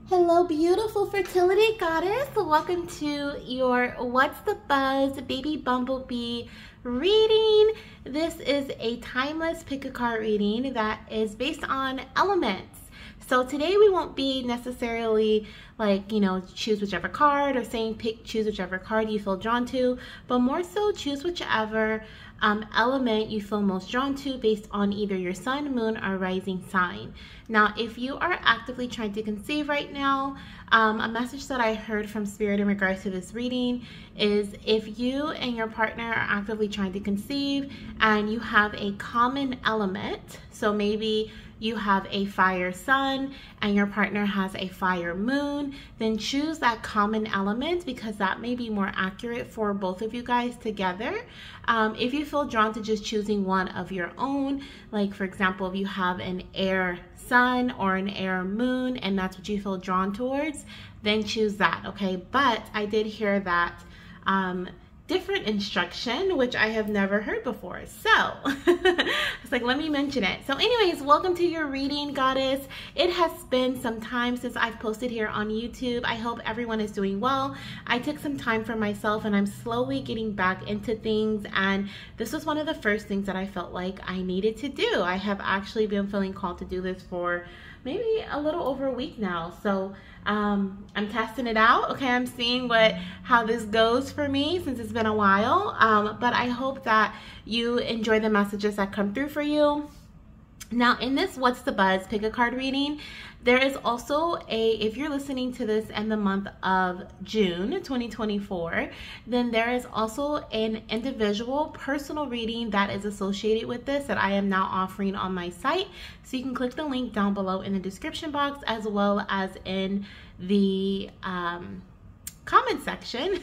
Hello, beautiful fertility goddess. Welcome to your What's the Buzz Baby Bumblebee reading. This is a timeless pick a card reading that is based on elements. So today we won't be necessarily like, choose whichever card or saying choose whichever card you feel drawn to, but more so choose whichever element you feel most drawn to based on either your sun, moon, or rising sign. Now, if you are actively trying to conceive right now, a message that I heard from Spirit in regards to this reading is if you and your partner are actively trying to conceive and you have a common element, so maybe you have a fire sun and your partner has a fire moon, then choose that common element because that may be more accurate for both of you guys together. If you feel drawn to just choosing one of your own, like for example, if you have an air sun or an air moon and that's what you feel drawn towards, then choose that, okay? But I did hear that different instruction, which I have never heard before. So it's like, let me mention it. So anyways, welcome to your reading, goddess. It has been some time since I've posted here on YouTube. I hope everyone is doing well. I took some time for myself and I'm slowly getting back into things. And this was one of the first things that I felt like I needed to do. I have actually been feeling called to do this for maybe a little over a week now. So I'm testing it out. Okay, I'm seeing how this goes for me since it's been a while. But I hope that you enjoy the messages that come through for you. Now, in this What's the Buzz pick a card reading, there is also if you're listening to this in the month of June 2024, then there is also an individual personal reading that is associated with this that I am now offering on my site. So you can click the link down below in the description box as well as in the comment section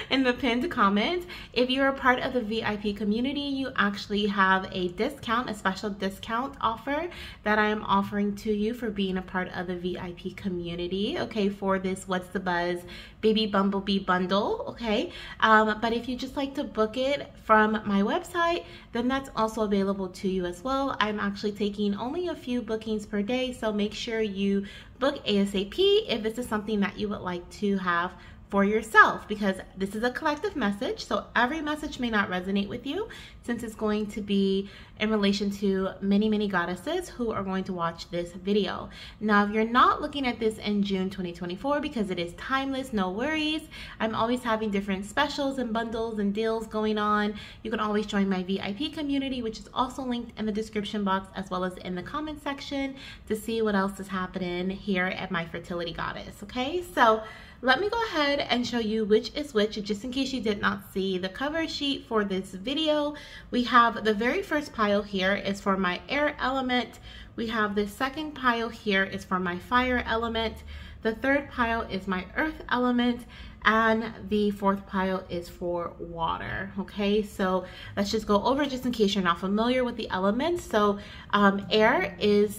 in the pinned comment. If you're a part of the VIP community, you actually have a discount, a special discount offer that I am offering to you for being a part of the VIP community, okay, for this What's the Buzz Baby Bumblebee bundle, okay? But if you just like to book it from my website, then that's also available to you as well. I'm actually taking only a few bookings per day, so make sure you book ASAP if this is something that you would like to have for yourself, because this is a collective message, so every message may not resonate with you since it's going to be in relation to many goddesses who are going to watch this video. Now, if you're not looking at this in June 2024 because it is timeless, no worries. I'm always having different specials and bundles and deals going on. You can always join my VIP community, which is also linked in the description box as well as in the comment section to see what else is happening here at my Fertility Goddess, okay? So let me go ahead and show you which is which, just in case you did not see the cover sheet for this video. We have the very first pile here is for my air element. We have the second pile here is for my fire element. The third pile is my earth element. And the fourth pile is for water, okay? So let's just go over just in case you're not familiar with the elements. So air is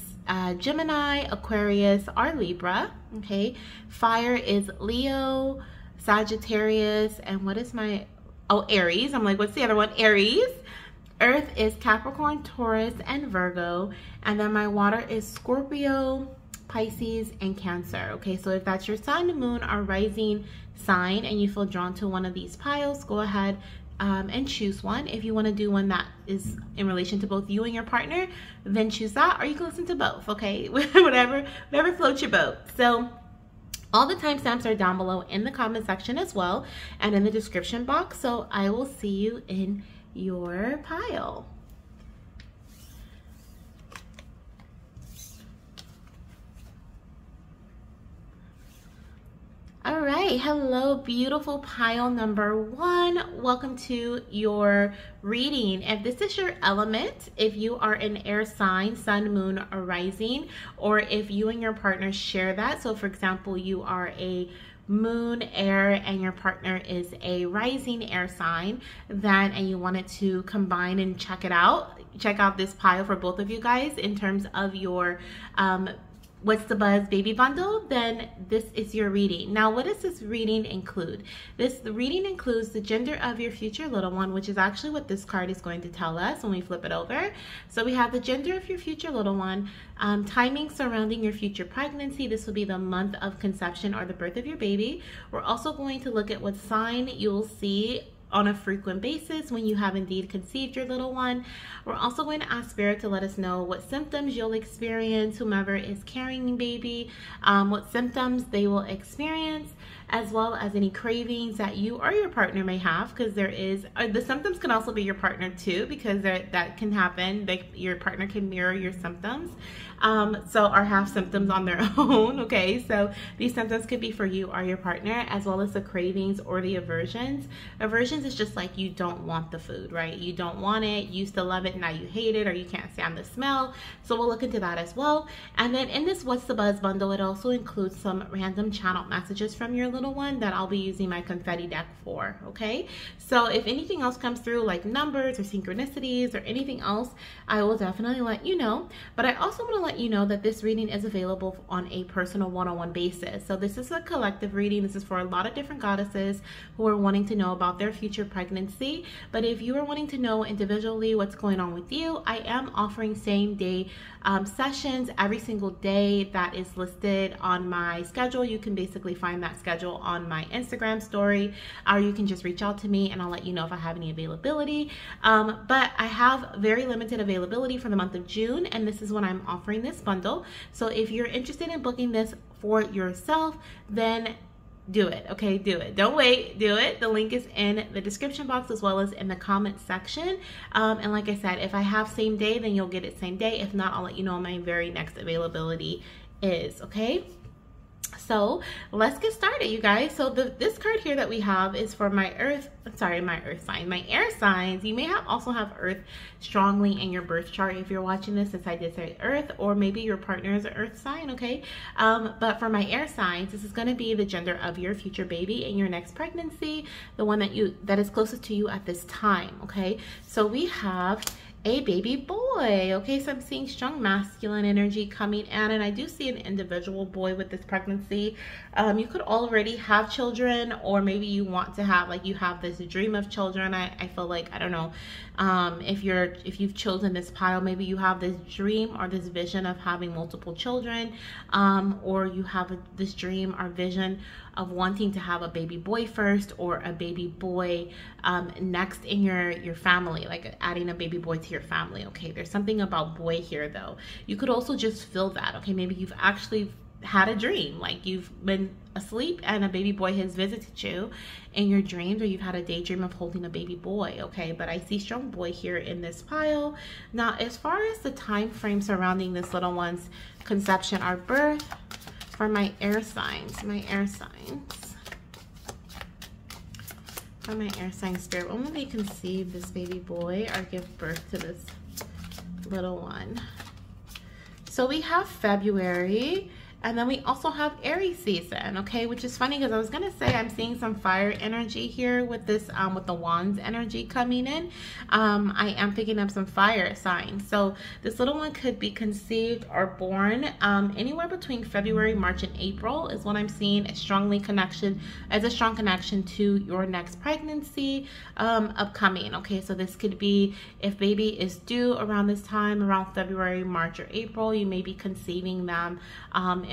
Gemini, Aquarius, or Libra, okay? Fire is Leo, Sagittarius, and what is my, Aries. I'm like, what's the other one? Aries. Earth is Capricorn, Taurus, and Virgo. And then my water is Scorpio, Pisces, and Cancer, okay? So if that's your sun, moon, or rising sign and you feel drawn to one of these piles, go ahead and choose one. If you want to do one that is in relation to both you and your partner, then choose that, or you can listen to both, okay? whatever floats your boat. So all the timestamps are down below in the comment section as well and in the description box. So I will see you in your pile. All right, hello, beautiful pile number one. Welcome to your reading. If this is your element, if you are an air sign, sun, moon, or rising, or if you and your partner share that, so for example, you are a moon air and your partner is a rising air sign, then and you wanted to combine and check out this pile for both of you guys in terms of your What's the Buzz baby bundle, then this is your reading. Now, what does this reading include? The reading includes the gender of your future little one, which is actually what this card is going to tell us when we flip it over. So we have the gender of your future little one, timing surrounding your future pregnancy. This will be the month of conception or the birth of your baby. We're also going to look at what sign you'll see on a frequent basis when you have indeed conceived your little one. We're also going to ask Spirit to let us know what symptoms you'll experience, whomever is carrying baby, what symptoms they will experience, as well as any cravings that you or your partner may have, because there is, the symptoms can also be your partner too, because that can happen. Your partner can mirror your symptoms, or have symptoms on their own, okay? So these symptoms could be for you or your partner, as well as the cravings or the aversions. Aversions is just like you don't want the food, right? You don't want it, you used to love it, now you hate it, or you can't stand the smell. So we'll look into that as well. And then in this What's the Buzz bundle, it also includes some random channel messages from your little one that I'll be using my confetti deck for, okay? So if anything else comes through, like numbers or synchronicities or anything else, I will definitely let you know. But I also want to let you know that this reading is available on a personal one-on-one basis. So this is a collective reading. This is for a lot of different goddesses who are wanting to know about their future pregnancy. But if you are wanting to know individually what's going on with you, I am offering same-day sessions every single day. That is listed on my schedule. You can basically find that schedule on my Instagram story, or you can just reach out to me and I'll let you know if I have any availability. But I have very limited availability for the month of June, and this is when I'm offering this bundle. So if you're interested in booking this for yourself, then do it, okay? Do it. Don't wait, do it. The link is in the description box as well as in the comment section. And like I said, if I have same day, then you'll get it same day. If not, I'll let you know when my very next availability is, okay? So let's get started, you guys. So this card here that we have is for my air signs. You may also have earth strongly in your birth chart if you're watching this, since I did say earth, or maybe your partner is an earth sign, okay? But for my air signs, this is going to be the gender of your future baby in your next pregnancy, the one that is closest to you at this time, okay? So we have a baby boy, okay? So I'm seeing strong masculine energy coming in, and I do see an individual boy with this pregnancy. You could already have children, or maybe you want to have, like, you have this dream of children. I feel like, I don't know, if you've chosen this pile, maybe you have this dream or this vision of having multiple children, or you have this dream or vision of wanting to have a baby boy first, or a baby boy next in your family, like adding a baby boy to your family, okay? There's something about boy here though. You could also just feel that, okay? Maybe you've actually had a dream, like you've been asleep and a baby boy has visited you in your dreams, or you've had a daydream of holding a baby boy, okay? But I see strong boy here in this pile. Now, as far as the time frame surrounding this little one's conception or birth, for my air signs, for my air sign spirit, when will they conceive this baby boy or give birth to this little one? So we have February, and then we also have Aries season, okay? Which is funny because I was gonna say I'm seeing some fire energy here with this, with the wands energy coming in. I am picking up some fire signs. So this little one could be conceived or born anywhere between February, March, and April is what I'm seeing. A strong connection to your next pregnancy upcoming, okay? So this could be, if baby is due around this time, around February, March, or April, you may be conceiving them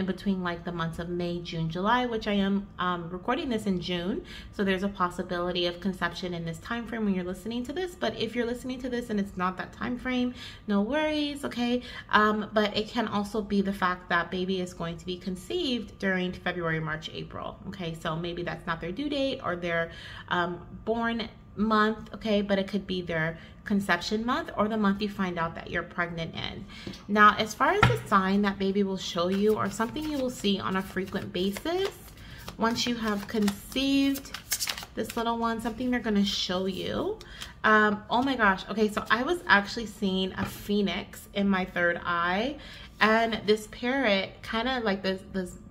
in between like the months of May, June, July, which I am recording this in June. So there's a possibility of conception in this time frame when you're listening to this. But if you're listening to this and it's not that time frame, no worries, okay? But it can also be the fact that baby is going to be conceived during February, March, April, okay? So maybe that's not their due date or their born month, okay? But it could be their conception month or the month you find out that you're pregnant in. Now, as far as the sign that baby will show you, or something you will see on a frequent basis once you have conceived this little one, something they're going to show you. Oh my gosh, okay, so I was actually seeing a phoenix in my third eye, And this parrot kind of like the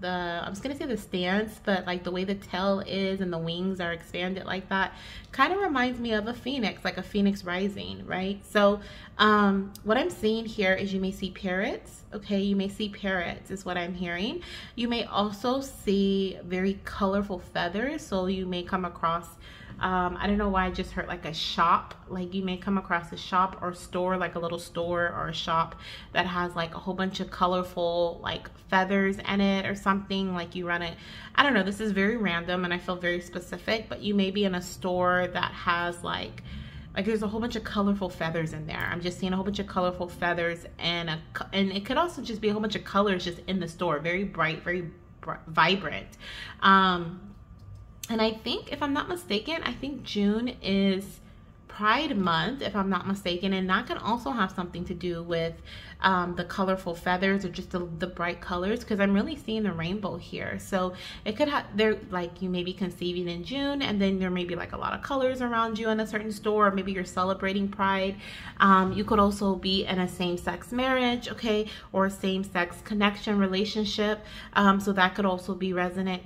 I was gonna say the stance, but like the way the tail is and the wings are expanded like that kind of reminds me of a phoenix, like a phoenix rising, right? So what I'm seeing here is you may see parrots. Okay, you may see parrots is what I'm hearing. You may also see very colorful feathers, so you may come across I don't know why I just heard like a shop. Like you may come across a shop or store, like a little store or a shop that has like a whole bunch of colorful like feathers in it or something. Like you run it, I don't know, this is very random and I feel very specific, but you may be in a store that has like there's a whole bunch of colorful feathers in there. I'm just seeing a whole bunch of colorful feathers, and it could also just be a whole bunch of colors just in the store, very bright, very vibrant. And I think, if I'm not mistaken, I think June is Pride Month, if I'm not mistaken, and that can also have something to do with the colorful feathers or just the bright colors, because I'm really seeing the rainbow here. So it could have, like you may be conceiving in June, and then there may be like a lot of colors around you in a certain store, or maybe you're celebrating Pride. You could also be in a same-sex marriage, okay, or a same-sex connection relationship. So that could also be resonant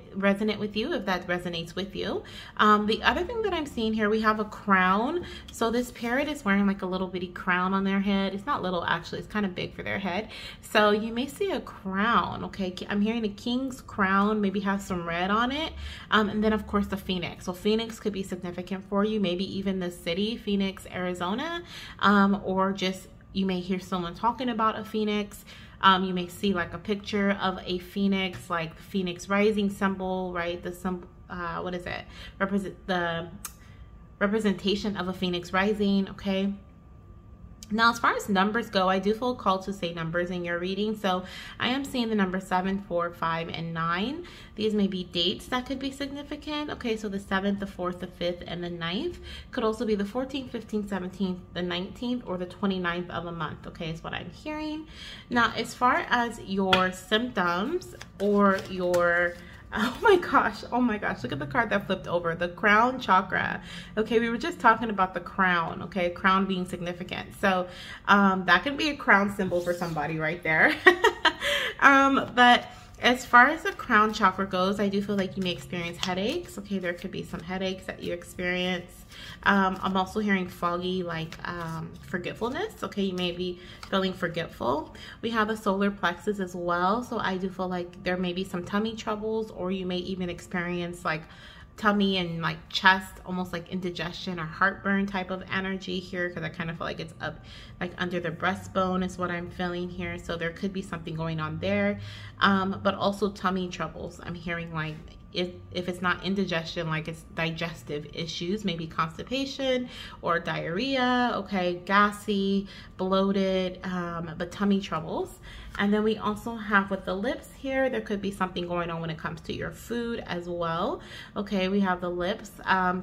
with you if that resonates with you. The other thing that I'm seeing here, we have a crown. So this parrot is wearing like a little bitty crown on their head. It's not little, actually, it's kind of big for their head. So you may see a crown, okay? I'm hearing a king's crown, maybe has some red on it. And then of course the phoenix. So phoenix could be significant for you, maybe even the city, Phoenix, Arizona, or just you may hear someone talking about a phoenix. You may see like a picture of a phoenix, like the phoenix rising symbol, right? The symbol, what is it? The representation of a phoenix rising, okay? Now, as far as numbers go, I do feel called to say numbers in your reading. So I am seeing the number 7, 4, 5, and 9. These may be dates that could be significant. Okay, so the 7th, the 4th, the 5th, and the 9th. Could also be the 14th, 15th, 17th, the 19th, or the 29th of a month. Okay, is what I'm hearing. Now, as far as your symptoms or your oh my gosh, look at the card that flipped over, the crown chakra. Okay, we were just talking about the crown, okay, crown being significant. So that can be a crown symbol for somebody right there. But as far as the crown chakra goes, I do feel like you may experience headaches. Okay, there could be some headaches that you experience. I'm also hearing foggy, like forgetfulness. Okay, you may be feeling forgetful. We have a solar plexus as well, so I do feel like there may be some tummy troubles, or you may even experience like tummy and like chest, almost like indigestion or heartburn type of energy here, because I kind of feel like it's up like under the breastbone is what I'm feeling here. So there could be something going on there, but also tummy troubles. I'm hearing like if it's not indigestion, like it's digestive issues, maybe constipation or diarrhea, okay, gassy, bloated, but tummy troubles. And then we also have with the lips here, there could be something going on when it comes to your food as well. Okay, we have the lips.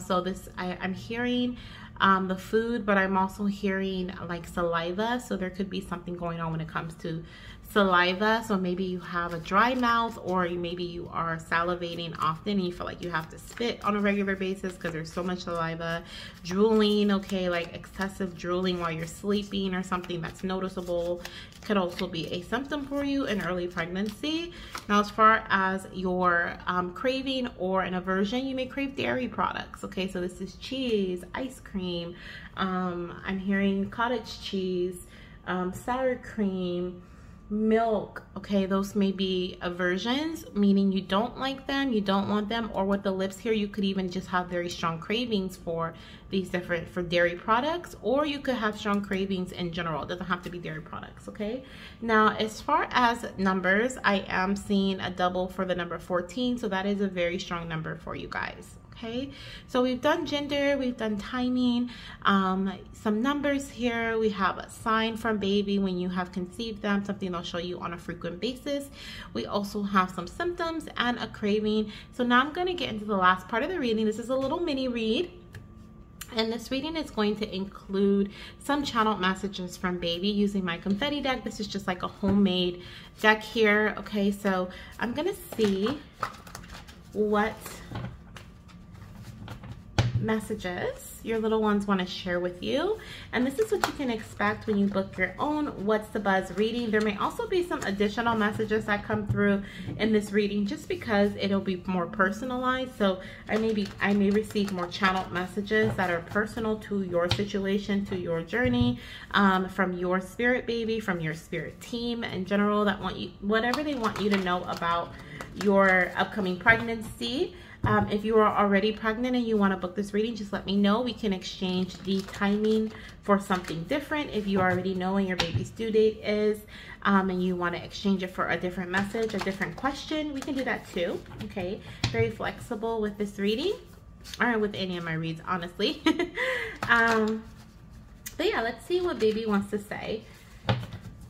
So this, I'm hearing the food, but I'm also hearing like saliva. So there could be something going on when it comes to saliva. So maybe you have a dry mouth, or maybe you are salivating often and you feel like you have to spit on a regular basis because there's so much saliva. Drooling, okay, like excessive drooling while you're sleeping or something that's noticeable could also be a symptom for you in early pregnancy. Now, as far as your craving or an aversion, you may crave dairy products. Okay, so this is cheese, ice cream, I'm hearing cottage cheese, sour cream, milk. Okay, those may be aversions, meaning you don't like them, you don't want them. Or with the lips here, you could even just have very strong cravings for these for dairy products, or you could have strong cravings in general. It doesn't have to be dairy products. Okay, now as far as numbers, I am seeing a double for the number 14, so that is a very strong number for you guys. Okay, so we've done gender, we've done timing, some numbers here. We have a sign from baby when you have conceived them, something they'll show you on a frequent basis. We also have some symptoms and a craving. So now I'm going to get into the last part of the reading. This is a little mini read. And this reading is going to include some channeled messages from baby using my confetti deck. This is just like a homemade deck here. Okay, so I'm going to see what messages your little ones want to share with you, and this is what you can expect when you book your own What's the Buzz reading. There may also be some additional messages that come through in this reading just because it'll be more personalized. So I may receive more channeled messages that are personal to your situation, to your journey, from your spirit baby, from your spirit team in general, that want you, whatever they want you to know about your upcoming pregnancy. If you are already pregnant and you want to book this reading, just let me know. We can exchange the timing for something different. If you already know when your baby's due date is, and you want to exchange it for a different message, a different question, we can do that too. Okay, very flexible with this reading, or with any of my reads, honestly. But yeah, let's see what baby wants to say.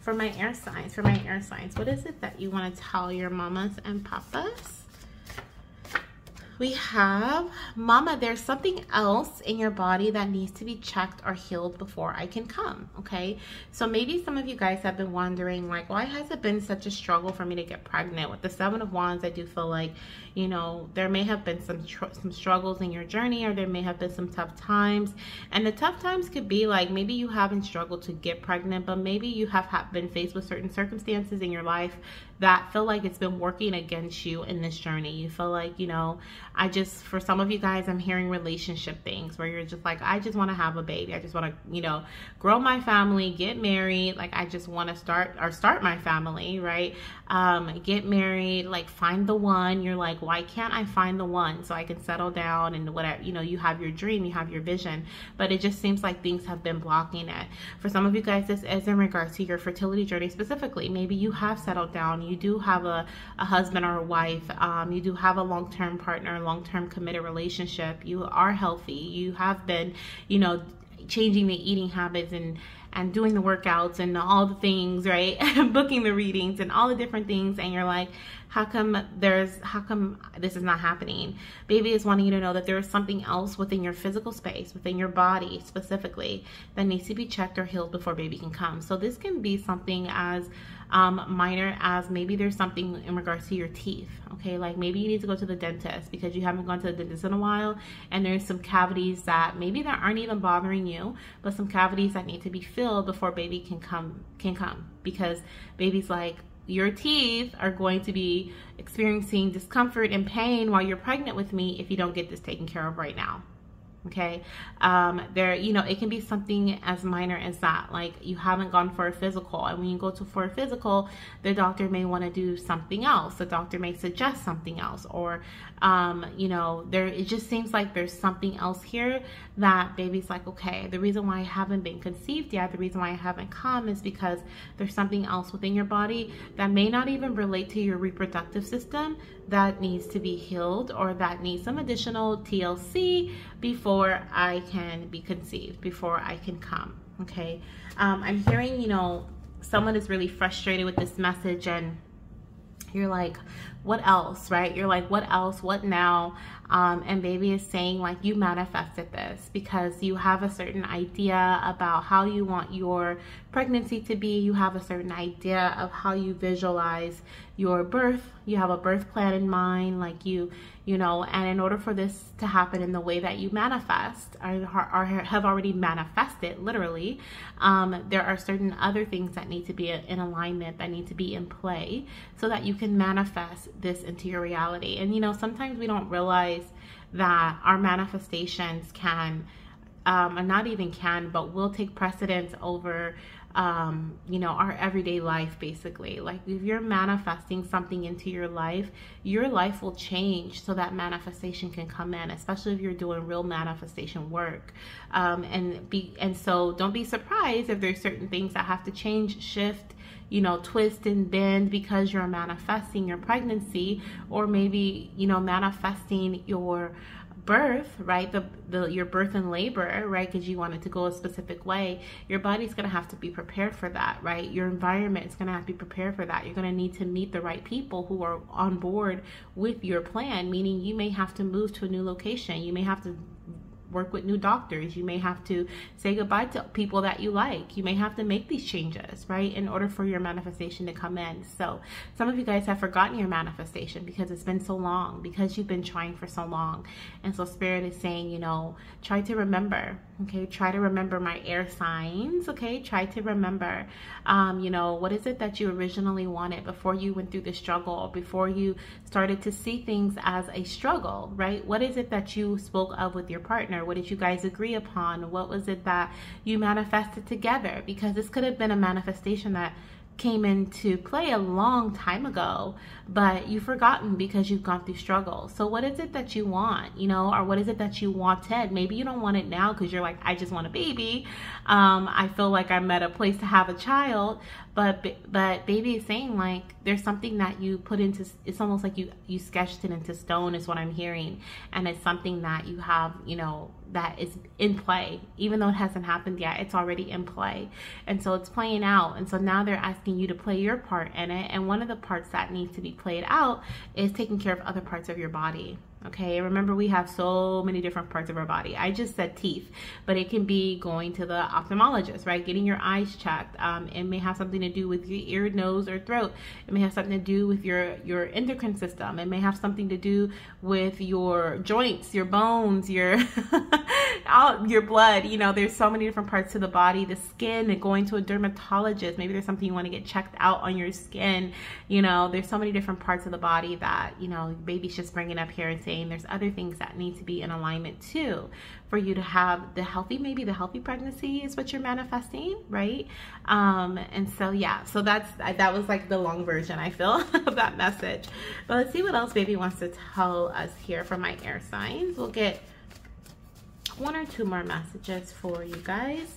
For my air signs, what is it that you want to tell your mamas and papas? We have, Mama, there's something else in your body that needs to be checked or healed before I can come, okay? So maybe some of you guys have been wondering, like, why has it been such a struggle for me to get pregnant? With the Seven of Wands, I do feel like, you know, there may have been some struggles in your journey, or there may have been some tough times. And the tough times could be like, maybe you haven't struggled to get pregnant, but maybe you have been faced with certain circumstances in your life that feel like it's been working against you in this journey. You feel like, you know, for some of you guys, I'm hearing relationship things where you're just like, I just want to have a baby. I just want to, you know, grow my family, get married. Like, I just want to start my family, right? Get married, like find the one. You're like, why can't I find the one so I can settle down and whatever, you know, you have your dream, you have your vision, but it just seems like things have been blocking it. For some of you guys, this is in regards to your fertility journey specifically. Maybe you have settled down. You do have a husband or a wife. You do have a long-term partner, long-term committed relationship. You are healthy. You have been, you know, changing the eating habits and doing the workouts and all the things, right? Booking the readings and all the different things. And you're like, how come this is not happening? Baby is wanting you to know that there is something else within your physical space, within your body specifically, that needs to be checked or healed before baby can come. So this can be something as minor as maybe there's something in regards to your teeth, okay? Like maybe you need to go to the dentist because you haven't gone to the dentist in a while, and there's some cavities that maybe that aren't even bothering you, but some cavities that need to be filled before baby can come, because baby's like, your teeth are going to be experiencing discomfort and pain while you're pregnant with me if you don't get this taken care of right now. Okay, you know, it can be something as minor as that, like you haven't gone for a physical, and when you go for a physical, the doctor may want to do something else. The doctor may suggest something else, or you know, it just seems like there's something else here that baby's like, okay, the reason why I haven't been conceived yet, the reason why I haven't come is because there's something else within your body that may not even relate to your reproductive system that needs to be healed, or that needs some additional TLC before I can be conceived, before I can come, okay? I'm hearing, you know, someone is really frustrated with this message, and you're like, what else, right? You're like, what else? What now? And baby is saying, like, you manifested this because you have a certain idea about how you want your pregnancy to be. You have a certain idea of how you visualize your birth. You have a birth plan in mind, like you know, and in order for this to happen in the way that you manifest, or have already manifested, literally, there are certain other things that need to be in alignment, that need to be in play, so that you can manifest this into your reality. And you know, sometimes we don't realize that our manifestations can, or not even can, but will take precedence over you know, our everyday life, basically. Like if you're manifesting something into your life will change so that manifestation can come in, especially if you're doing real manifestation work. And so don't be surprised if there's certain things that have to change, shift, you know, twist and bend because you're manifesting your pregnancy, or maybe, you know, manifesting your birth, right? Your birth and labor, right? Because you want it to go a specific way. Your body's going to have to be prepared for that, right? Your environment is going to have to be prepared for that. You're going to need to meet the right people who are on board with your plan, meaning you may have to move to a new location. You may have to work with new doctors. You may have to say goodbye to people that you like. You may have to make these changes, right, in order for your manifestation to come in. So some of you guys have forgotten your manifestation because it's been so long, because you've been trying for so long. And so Spirit is saying, you know, try to remember, okay? Try to remember my air signs, okay? Try to remember, you know, what is it that you originally wanted before you went through the struggle, before you started to see things as a struggle, right? What is it that you spoke of with your partner? What did you guys agree upon? What was it that you manifested together? Because this could have been a manifestation that came into play a long time ago, but you've forgotten because you've gone through struggle. So what is it that you want, you know, or what is it that you wanted? Maybe you don't want it now because you're like, I just want a baby. I feel like I'm at a place to have a child, but baby is saying, like, there's something that you put into, it's almost like you sketched it into stone is what I'm hearing. And it's something that you have, you know, that is in play. Even though it hasn't happened yet, it's already in play. And so it's playing out. And so now they're asking you to play your part in it. And one of the parts that needs to be played out is taking care of other parts of your body. Okay, remember we have so many different parts of our body. I just said teeth, but it can be going to the ophthalmologist, right? Getting your eyes checked. It may have something to do with your ear, nose, or throat. It may have something to do with your endocrine system. It may have something to do with your joints, your bones, your your blood. You know, there's so many different parts to the body. The skin, and going to a dermatologist. Maybe there's something you want to get checked out on your skin. You know, there's so many different parts of the body that, you know, baby's just bringing up here and saying there's other things that need to be in alignment too for you to have the healthy, maybe the healthy pregnancy is what you're manifesting, right? And so yeah, so that was like the long version, I feel, of that message. But let's see what else baby wants to tell us here from my air signs. We'll get one or two more messages for you guys.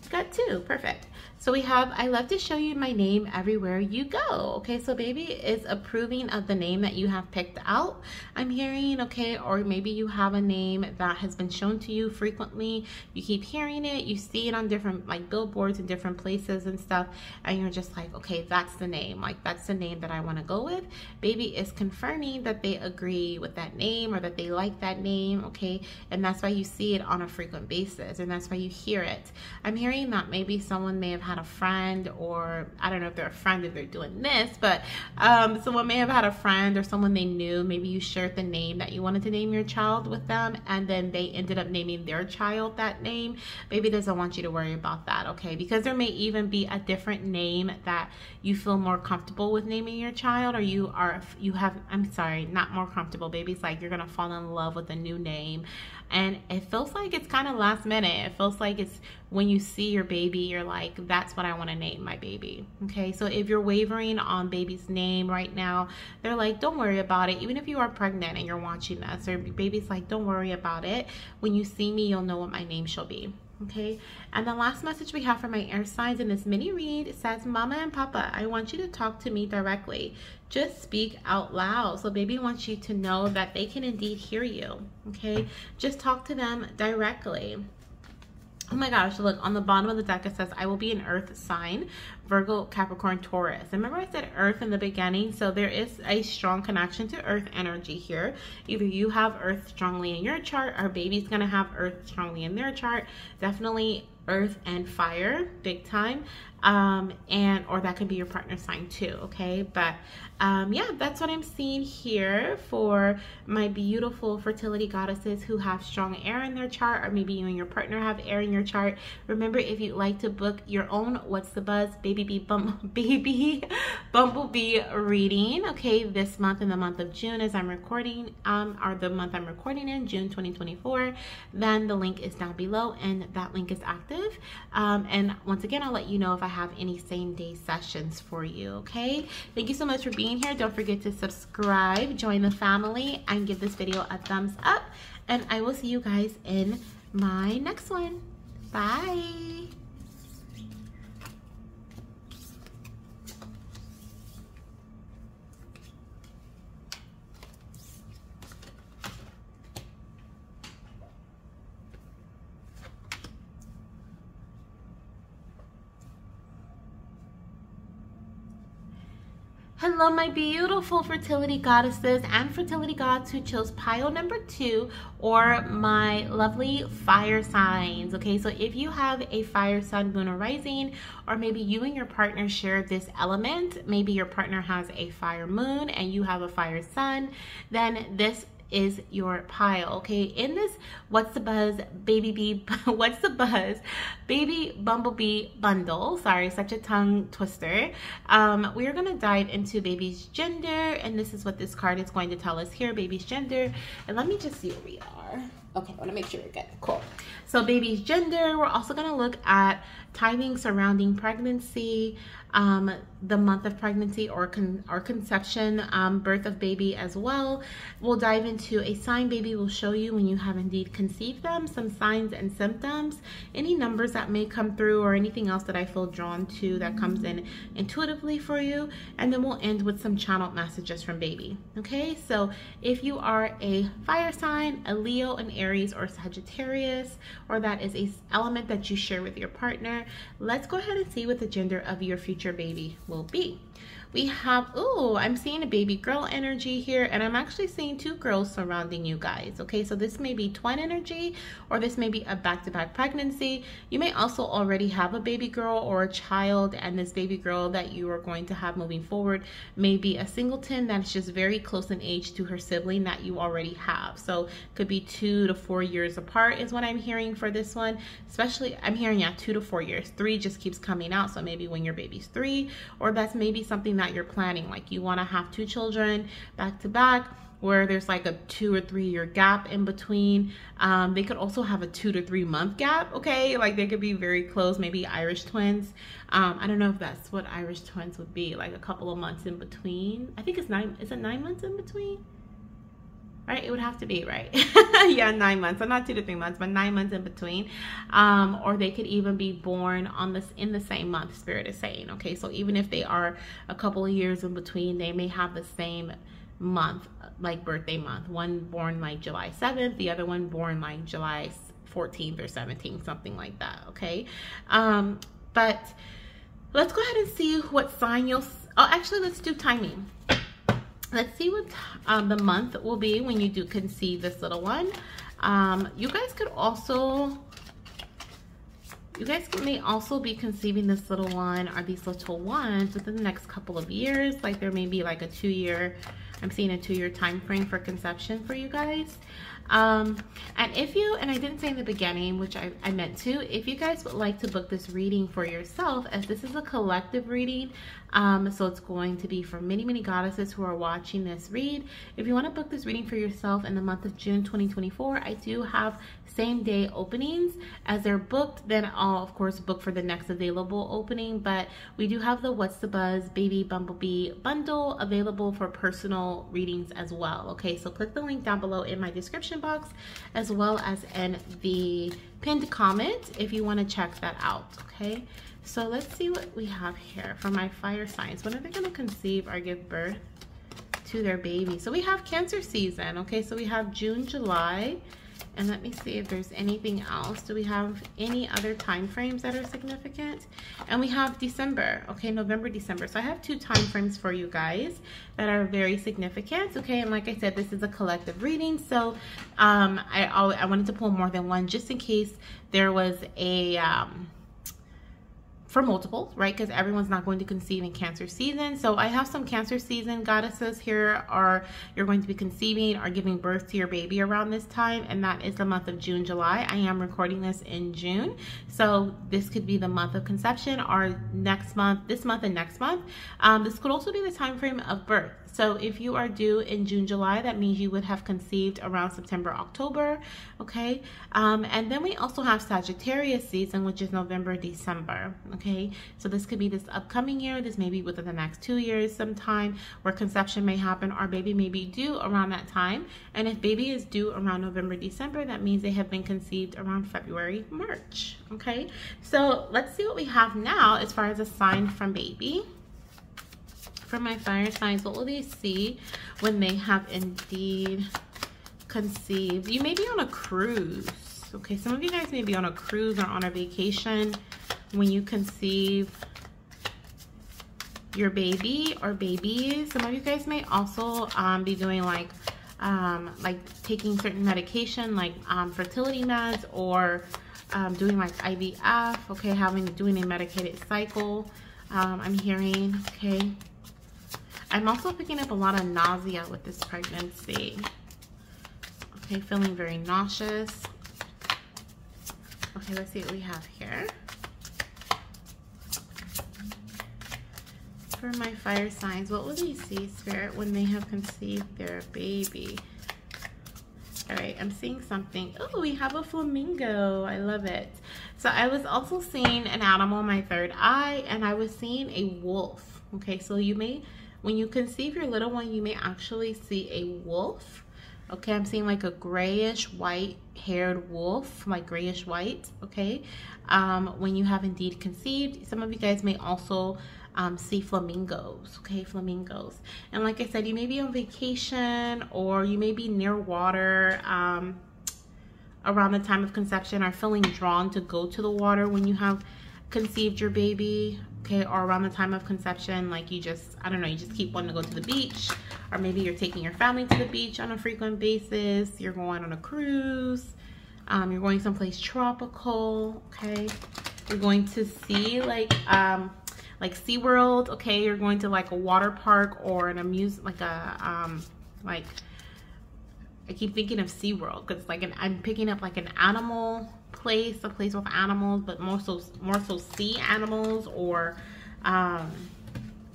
Got two, perfect. So we have, I love to show you my name everywhere you go. Okay, so baby is approving of the name that you have picked out, I'm hearing, okay? Or maybe you have a name that has been shown to you frequently. You keep hearing it, you see it on different like billboards in different places and stuff, and you're just like, okay, that's the name. Like, that's the name that I want to go with. Baby is confirming that they agree with that name or that they like that name, okay? And that's why you see it on a frequent basis, and that's why you hear it. I'm hearing that maybe someone may have had a friend, or I don't know if they're a friend if they're doing this, but someone may have had a friend or someone they knew. Maybe you shared the name that you wanted to name your child with them, and then they ended up naming their child that name. Baby doesn't want you to worry about that, okay? Because there may even be a different name that you feel more comfortable with naming your child, or you have, I'm sorry, not more comfortable. Baby's like, you're gonna fall in love with a new name, and it feels like it's kind of last minute. It feels like it's when you see your baby, you're like, that's what I want to name my baby. Okay, so if you're wavering on baby's name right now, they're like, don't worry about it. Even if you are pregnant and you're watching this, or baby's like, don't worry about it. When you see me, you'll know what my name shall be. Okay, and the last message we have for my air signs in this mini read says, Mama and Papa, I want you to talk to me directly. Just speak out loud. So baby wants you to know that they can indeed hear you. Okay, just talk to them directly. Oh my gosh, look, on the bottom of the deck it says, I will be an earth sign, Virgo, Capricorn, Taurus. And remember I said earth in the beginning, so there is a strong connection to earth energy here. Either you have earth strongly in your chart, or baby's gonna have earth strongly in their chart. Definitely earth and fire, big time. And or that could be your partner sign too, okay? But yeah, that's what I'm seeing here for my beautiful fertility goddesses who have strong air in their chart, or maybe you and your partner have air in your chart. Remember, if you'd like to book your own What's the Buzz baby Bumblebee reading, okay, this month, in the month of June, as I'm recording, or the month I'm recording in, June 2024, then the link is down below, and that link is active. And once again, I'll let you know if I have any same-day sessions for you, okay? Thank you so much for being here. Don't forget to subscribe, join the family, and give this video a thumbs up. And I will see you guys in my next one. Bye. Hello, my beautiful fertility goddesses and fertility gods who chose pile number 2, or my lovely fire signs. Okay, so if you have a fire sun, moon, or rising, or maybe you and your partner share this element, maybe your partner has a fire moon and you have a fire sun, then this is your pile. Okay, in this what's the buzz baby bumblebee bundle, sorry, such a tongue twister, we are going to dive into baby's gender, and this is what this card is going to tell us here, baby's gender. And let me just see where we are. Okay, I want to make sure we're good. Cool. So baby's gender, we're also going to look at timing surrounding pregnancy, the month of pregnancy or conception, birth of baby as well. We'll dive into a sign baby will show you when you have indeed conceived them, some signs and symptoms, any numbers that may come through, or anything else that I feel drawn to that comes in intuitively for you. And then we'll end with some channeled messages from baby. Okay, so if you are a fire sign, a Leo, an Aries, or Sagittarius, or that is a element that you share with your partner, let's go ahead and see what the gender of your future baby will be. We have, oh, I'm seeing a baby girl energy here, and I'm actually seeing 2 girls surrounding you guys. Okay, so this may be twin energy, or this may be a back-to-back pregnancy. You may also already have a baby girl or a child, and this baby girl that you are going to have moving forward may be a singleton that's just very close in age to her sibling that you already have. So could be 2 to 4 years apart is what I'm hearing for this one. Especially, I'm hearing, yeah, 2 to 4 years. 3 just keeps coming out, so maybe when your baby's 3, or that's maybe something that you're planning, like you want to have 2 children back to back, where there's like a 2 or 3 year gap in between. They could also have a 2 to 3 month gap. Okay, like they could be very close, maybe Irish twins. I don't know if that's what Irish twins would be, like a couple of months in between. I think it's 9, is it 9 months in between? Right, it would have to be, right? Yeah, 9 months. So not 2 to 3 months, but 9 months in between. Or they could even be born on this in the same month, Spirit is saying. Okay, so even if they are a couple of years in between, they may have the same month, like birthday month. One born like July 7th, the other one born like July 14th or 17th, something like that. Okay, but let's go ahead and see what sign you'll. Oh, actually, let's do timing. Let's see what the month will be when you do conceive this little one. You guys may also be conceiving this little one, or these little ones, within the next couple of years. Like there may be like a 2-year, I'm seeing a 2-year time frame for conception for you guys. And if you, and I didn't say in the beginning, which I meant to, if you guys would like to book this reading for yourself, as this is a collective reading, so it's going to be for many, many goddesses who are watching this read. If you want to book this reading for yourself in the month of June 2024, I do have same day openings. As they're booked, then I'll of course book for the next available opening, but we do have the What's the Buzz Baby Bumblebee bundle available for personal readings as well. Okay, so click the link down below in my description box, as well as in the pinned comment if you want to check that out. Okay, so let's see what we have here for my fire signs. When are they going to conceive or give birth to their baby? So we have Cancer season. Okay, so we have June, July, and let me see if there's anything else. Do we have any other time frames that are significant? And we have December. Okay, November, December. So I have 2 time frames for you guys that are very significant. Okay, and like I said, this is a collective reading, so I wanted to pull more than one just in case there was a for multiple, right? Because everyone's not going to conceive in Cancer season. So I have some Cancer season goddesses here, or you're going to be conceiving or giving birth to your baby around this time, and that is the month of June, July. I am recording this in June, so this could be the month of conception, or next month, this month and next month. This could also be the time frame of birth. So if you are due in June, July, that means you would have conceived around September, October. Okay, and then we also have Sagittarius season, which is November, December. Okay, so this could be this upcoming year. This may be within the next 2 years sometime, where conception may happen, or baby may be due around that time. And if baby is due around November, December, that means they have been conceived around February, March. Okay, so let's see what we have now as far as a sign from baby. For my fire signs, what will they see when they have indeed conceived? You may be on a cruise. Okay, some of you guys may be on a cruise or on a vacation when you conceive your baby or babies. Some of you guys may also be doing like taking certain medication like fertility meds, or doing like IVF, okay, doing a medicated cycle. I'm hearing, okay. I'm also picking up a lot of nausea with this pregnancy. Okay, feeling very nauseous. Okay, let's see what we have here. For my fire signs, what will they see, Spirit, when they have conceived their baby? All right, I'm seeing something. Oh, we have a flamingo. I love it. So I was also seeing an animal in my third eye, and I was seeing a wolf. Okay, so you may, when you conceive your little one, you may actually see a wolf. Okay, I'm seeing like a grayish white haired wolf, like grayish white. Okay, when you have indeed conceived, some of you guys may also see flamingos. Okay, flamingos. And like I said, you may be on vacation, or you may be near water around the time of conception, or feeling drawn to go to the water when you have conceived your baby. Okay, or around the time of conception, like you just, I don't know, you just keep wanting to go to the beach, or maybe you're taking your family to the beach on a frequent basis, you're going on a cruise, you're going someplace tropical. Okay, you're going to see like SeaWorld. Okay, you're going to like a water park or an like I keep thinking of SeaWorld because like I'm picking up like an animal place, a place with animals, but more so sea animals or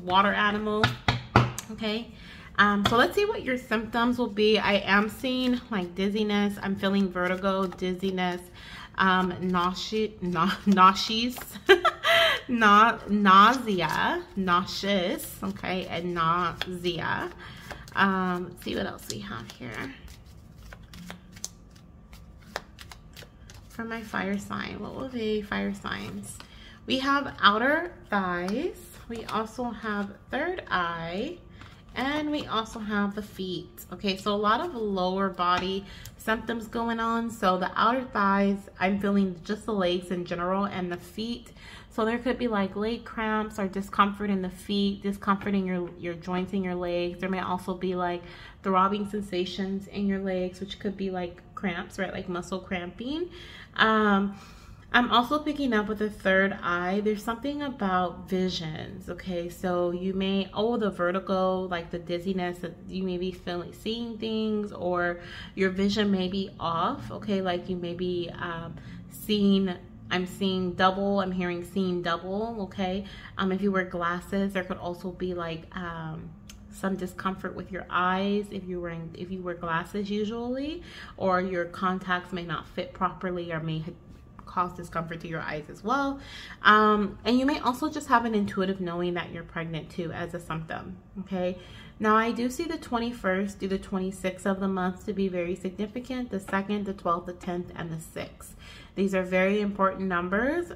water animals. Okay, so let's see what your symptoms will be. I am seeing like dizziness. I'm feeling vertigo, dizziness, nausea, nauseous, okay, and nausea. Let's see what else we have here. For my fire sign, what will be fire signs? We have outer thighs, we also have third eye, and we also have the feet. Okay, so a lot of lower body symptoms going on. So the outer thighs, I'm feeling just the legs in general, and the feet. So there could be like leg cramps or discomfort in the feet, discomfort in your joints in your legs. There may also be like throbbing sensations in your legs, which could be like cramps, right? Like muscle cramping. I'm also picking up with the third eye. There's something about visions, okay? So you may, the vertigo, like the dizziness, you may be seeing things, or your vision may be off, okay? Like you may be I'm seeing double, I'm hearing seeing double, okay? If you wear glasses, there could also be like some discomfort with your eyes if you wear glasses usually, or your contacts may not fit properly or may cause discomfort to your eyes as well. And you may also just have an intuitive knowing that you're pregnant too as a symptom, okay? Now I do see the 21st through the 26th of the month to be very significant, the 2nd, the 12th, the 10th, and the 6th. These are very important numbers,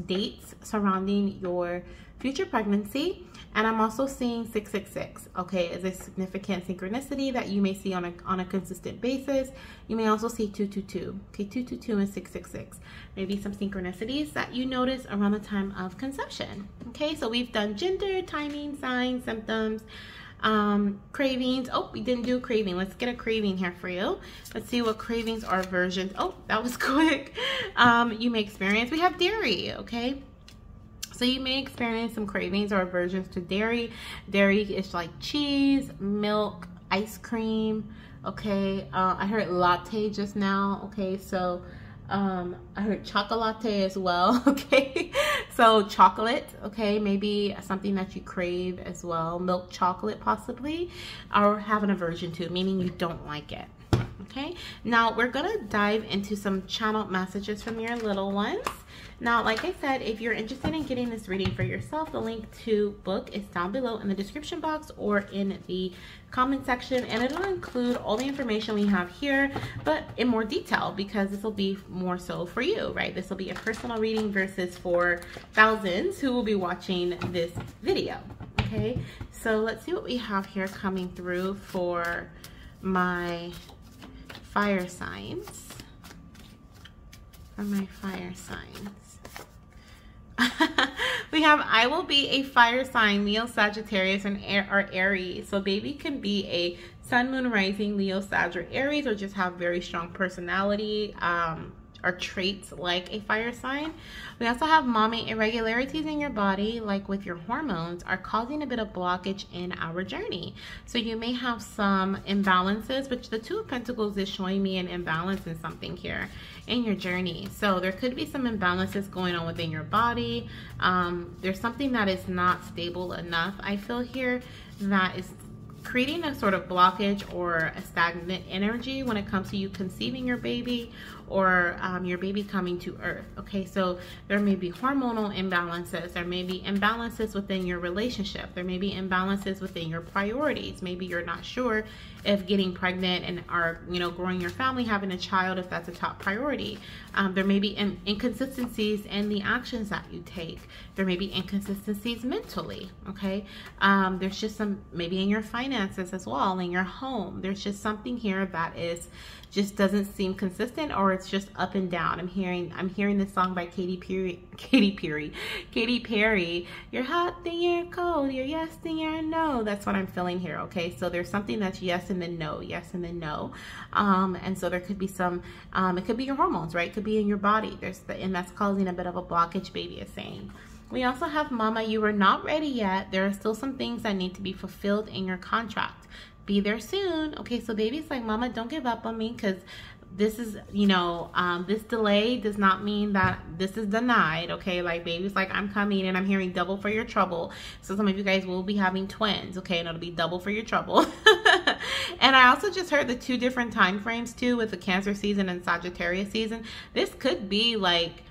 dates surrounding your future pregnancy. And I'm also seeing 666, okay, as a significant synchronicity that you may see on a consistent basis. You may also see 222, okay, 222 and 666. Maybe some synchronicities that you notice around the time of conception. Okay, so we've done gender, timing, signs, symptoms, cravings. Oh, we didn't do a craving. Let's get a craving here for you. Let's see what cravings or aversions. Oh, that was quick. You may experience. We have dairy, okay? So you may experience some cravings or aversions to dairy. Dairy is like cheese, milk, ice cream, okay? I heard latte just now, okay? So I heard chocolate as well, okay? So chocolate, okay? Maybe something that you crave as well. Milk chocolate possibly, or have an aversion to, meaning you don't like it. Okay, now we're gonna dive into some channeled messages from your little ones. Now, like I said, if you're interested in getting this reading for yourself, the link to book is down below in the description box or in the comment section, and it'll include all the information we have here, but in more detail, because this will be more so for you, right? This will be a personal reading versus for thousands who will be watching this video. Okay, so let's see what we have here coming through for my fire signs. For my fire signs. We have I will be a fire sign, Leo, Sagittarius, and or Aries. So baby can be a sun, moon, rising, Leo, Sag, or Aries, or just have very strong personality or traits like a fire sign. We also have mommy irregularities in your body, like with your hormones, are causing a bit of blockage in our journey. So you may have some imbalances, which the Two of Pentacles is showing me an imbalance in something here in your journey. So there could be some imbalances going on within your body. There's something that is not stable enough, I feel here, that is creating a sort of blockage or a stagnant energy when it comes to you conceiving your baby or your baby coming to earth. Okay, so there may be hormonal imbalances, there may be imbalances within your relationship, there may be imbalances within your priorities. Maybe you're not sure if getting pregnant and growing your family, having a child, if that's a top priority. There may be inconsistencies in the actions that you take. There may be inconsistencies mentally. Okay, there's just some maybe in your finances as well, in your home. There's just something here that is just doesn't seem consistent, or it's just up and down. I'm hearing this song by Katy Perry. You're hot, then you're cold. You're yes, then you're no. That's what I'm feeling here. Okay, so there's something that's yes and then no, yes and then no. And so there could be some. It could be your hormones, right? It could be in your body. And that's causing a bit of a blockage. Baby is saying. We also have mama, you are not ready yet. There are still some things that need to be fulfilled in your contract. Be there soon. Okay, so baby's like, mama, don't give up on me, because this is, this delay does not mean that this is denied. Okay, like baby's like, I'm coming, and I'm hearing double for your trouble. So some of you guys will be having twins, okay, and it'll be double for your trouble. And I also just heard the 2 different time frames too, with the Cancer season and Sagittarius season. This could be like,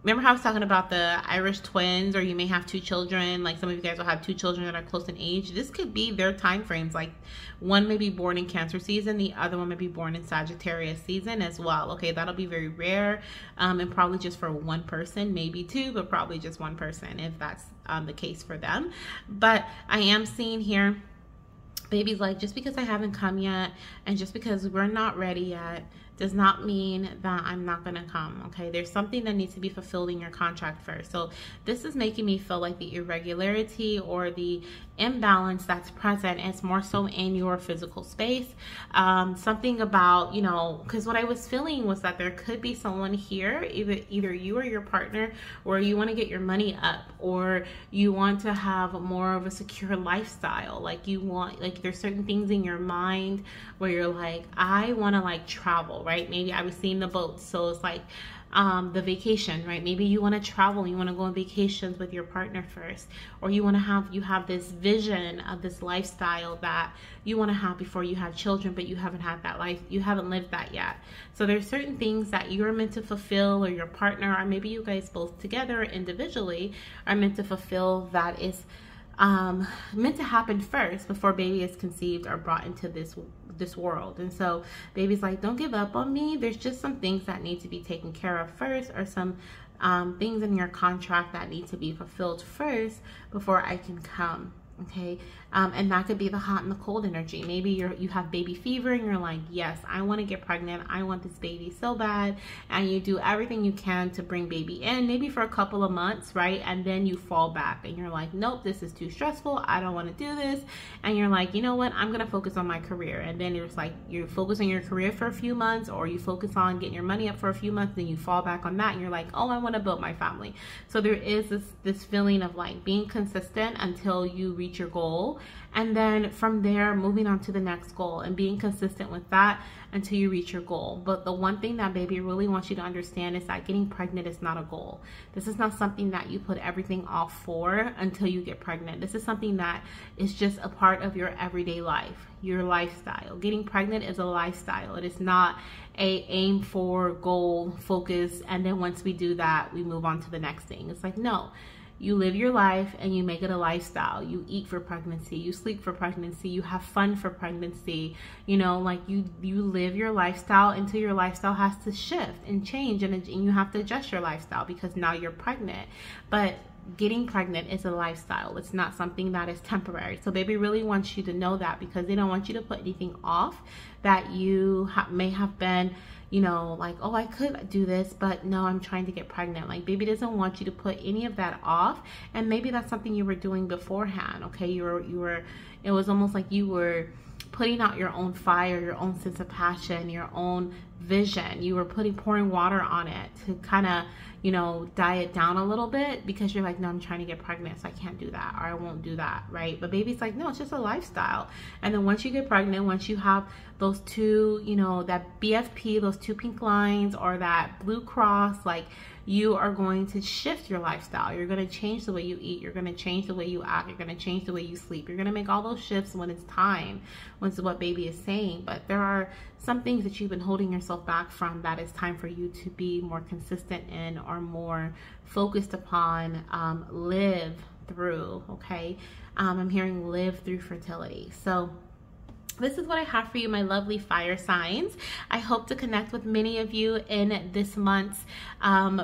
remember how I was talking about the Irish twins, or you may have 2 children, like some of you guys will have 2 children that are close in age. This could be their time frames, like one may be born in Cancer season, the other one may be born in Sagittarius season as well. Okay, that'll be very rare, and probably just for one person, maybe 2, but probably just one person if that's the case for them. But I am seeing here, baby's like, just because I haven't come yet, and just because we're not ready yet, does not mean that I'm not gonna come. Okay, there's something that needs to be fulfilled in your contract first. So this is making me feel like the irregularity or the imbalance that's present is more so in your physical space. Something about, because what I was feeling was that there could be someone here, either you or your partner, or you want to get your money up, or you want to have more of a secure lifestyle. Like you want, like there's certain things in your mind where you're like, I want to like travel, right? Maybe I was seeing the boats, so it's like the vacation, right? Maybe you want to travel, you want to go on vacations with your partner first, or you have this vision of this lifestyle that you want to have before you have children, but you haven't had that life, you haven't lived that yet. So there's certain things that you're meant to fulfill, or your partner, or maybe you guys both together individually are meant to fulfill, that is meant to happen first before baby is conceived or brought into this world. And so baby's like, don't give up on me. There's just some things that need to be taken care of first, or some things in your contract that need to be fulfilled first before I can come. Okay, and that could be the hot and the cold energy. Maybe you have baby fever and you're like, yes, I want to get pregnant, I want this baby so bad, and you do everything you can to bring baby in, maybe for a couple of months, right? And then you fall back and you're like, nope, this is too stressful, I don't want to do this. And you're like, you know what, I'm gonna focus on my career. And then it's like you focus on your career for a few months, or you focus on getting your money up for a few months, then you fall back on that and you're like, oh, I want to build my family. So there is this feeling of like being consistent until you reach your goal, and then from there moving on to the next goal and being consistent with that until you reach your goal. But the one thing that baby really wants you to understand is that getting pregnant is not a goal. This is not something that you put everything off for until you get pregnant. This is something that is just a part of your everyday life, your lifestyle. Getting pregnant is a lifestyle. It is not a aim for, goal, focus, and then once we do that, we move on to the next thing. It's like, no. You live your life and you make it a lifestyle. You eat for pregnancy, you sleep for pregnancy, you have fun for pregnancy. Like you live your lifestyle until your lifestyle has to shift and change, and you have to adjust your lifestyle because now you're pregnant. But getting pregnant is a lifestyle. It's not something that is temporary. So baby really wants you to know that, because they don't want you to put anything off that you may have been, you know, like, oh, I could do this, but no, I'm trying to get pregnant. Like, baby doesn't want you to put any of that off. And maybe that's something you were doing beforehand. Okay, you were it was almost like you were putting out your own fire, your own sense of passion, your own vision. You were pouring water on it to kind of, you know, die it down a little bit, because you're like, no, I'm trying to get pregnant, so I can't do that, or I won't do that, right? But baby's like, no, it's just a lifestyle. And then once you get pregnant, once you have those two, you know, that BFP, those 2 pink lines, or that blue cross, like, you are going to shift your lifestyle. You're going to change the way you eat. You're going to change the way you act. You're going to change the way you sleep. You're going to make all those shifts when it's time, when it's what baby is saying. But there are some things that you've been holding yourself back from that it's time for you to be more consistent in, or more focused upon, live through, okay? I'm hearing live through fertility. So this is what I have for you, my lovely fire signs. I hope to connect with many of you in this month's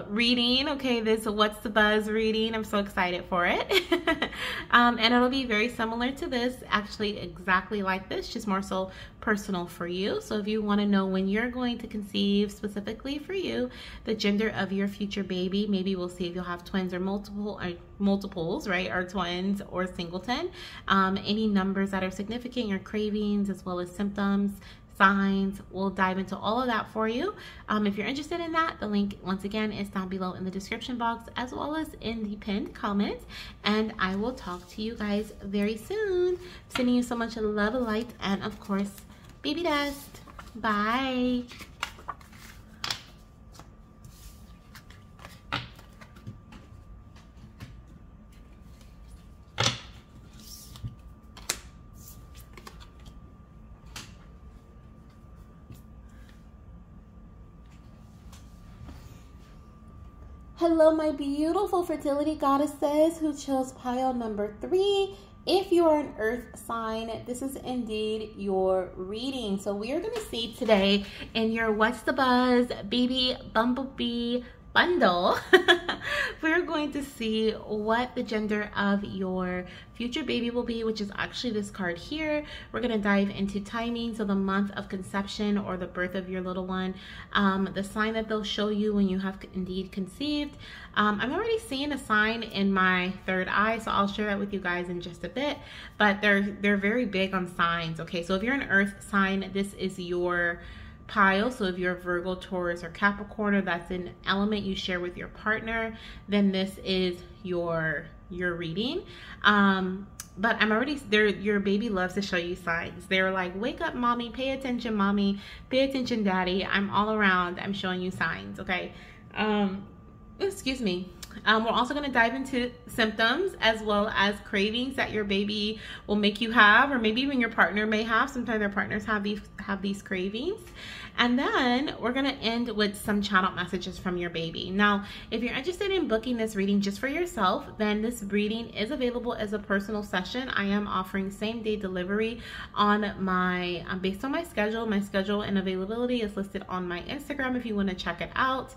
reading. Okay, this What's the Buzz reading. I'm so excited for it. And it'll be very similar to this, actually exactly like this, just more so personal for you. So if you want to know when you're going to conceive, specifically for you, the gender of your future baby, maybe we'll see if you'll have twins or multiples, right, or twins or singleton, any numbers that are significant, your cravings, as well as symptoms, signs. We'll dive into all of that for you. If you're interested in that, the link once again is down below in the description box, as well as in the pinned comments. And I will talk to you guys very soon. Sending you so much love, light, and of course, baby dust. Bye. Hello, my beautiful fertility goddesses who chose pile number 3. If you are an earth sign, this is indeed your reading. So we are going to see today in your What's the Buzz Baby Bumblebee bundle, we're going to see what the gender of your future baby will be, which is actually this card here. We're going to dive into timing, so the month of conception or the birth of your little one, the sign that they'll show you when you have indeed conceived. I'm already seeing a sign in my third eye, so I'll share that with you guys in just a bit, but they're very big on signs. Okay, so if you're an earth sign, this is your pile. So if you're Virgo, Taurus, or Capricorn, or that's an element you share with your partner, then this is your reading. But I'm already there. Your baby loves to show you signs. They're like, wake up, mommy, pay attention, mommy, pay attention, daddy. I'm all around. I'm showing you signs. Okay. Excuse me. We're also going to dive into symptoms as well as cravings that your baby will make you have, or maybe even your partner may have. Sometimes their partners have these cravings. And then we're going to end with some channel messages from your baby. Now, if you're interested in booking this reading just for yourself, then this reading is available as a personal session. I am offering same-day delivery on my based on my schedule. My schedule and availability is listed on my Instagram if you want to check it out.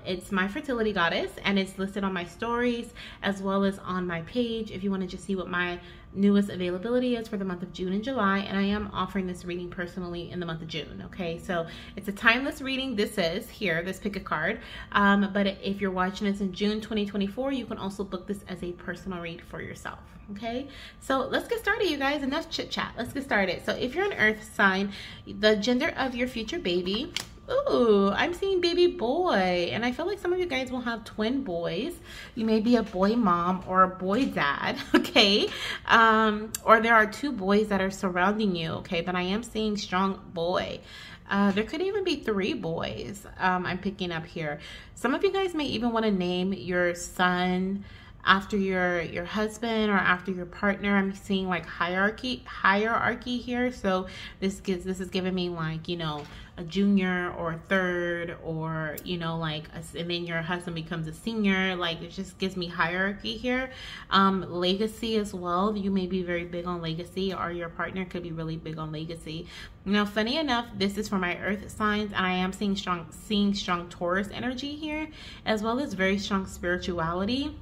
It's my fertility goddess, and it's listed on my stories as well as on my page if you want to just see what my newest availability is for the month of June and July. And I am offering this reading personally in the month of June. Okay, so it's a timeless reading. This is here, this pick a card, but if you're watching this in June 2024, you can also book this as a personal read for yourself. Okay, so let's get started, you guys. Enough chit chat, let's get started. So if you're an earth sign, the gender of your future baby, ooh, I'm seeing baby boy, and I feel like some of you guys will have twin boys. You may be a boy mom or a boy dad, okay? Or there are 2 boys that are surrounding you, okay? But I am seeing strong boy. There could even be 3 boys I'm picking up here. Some of you guys may even want to name your son after your husband or after your partner. I'm seeing like hierarchy here. So this is giving me like, you know, a junior or a third, or you know, like and then your husband becomes a senior. Like, it just gives me hierarchy here. Legacy as well. You may be very big on legacy, or your partner could be really big on legacy. Now, funny enough, this is for my earth signs, and I am seeing strong Taurus energy here, as well as very strong spirituality.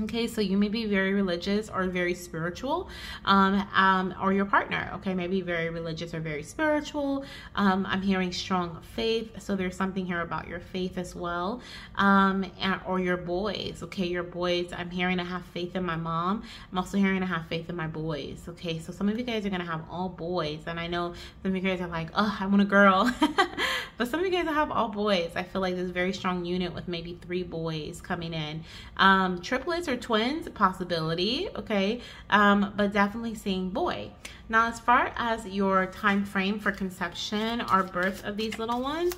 Okay, so you may be very religious or very spiritual, or your partner, okay, maybe very religious or very spiritual. I'm hearing strong faith, so there's something here about your faith as well, or your boys, okay, your boys. I'm hearing to have faith in my mom. I'm also hearing to have faith in my boys, okay, so some of you guys are going to have all boys, and I know some of you guys are like, oh, I want a girl, but some of you guys have all boys. I feel like there's a very strong unit with maybe 3 boys coming in. Triplets or twins, possibility, okay, but definitely seeing boy. Now, as far as your time frame for conception or birth of these little ones,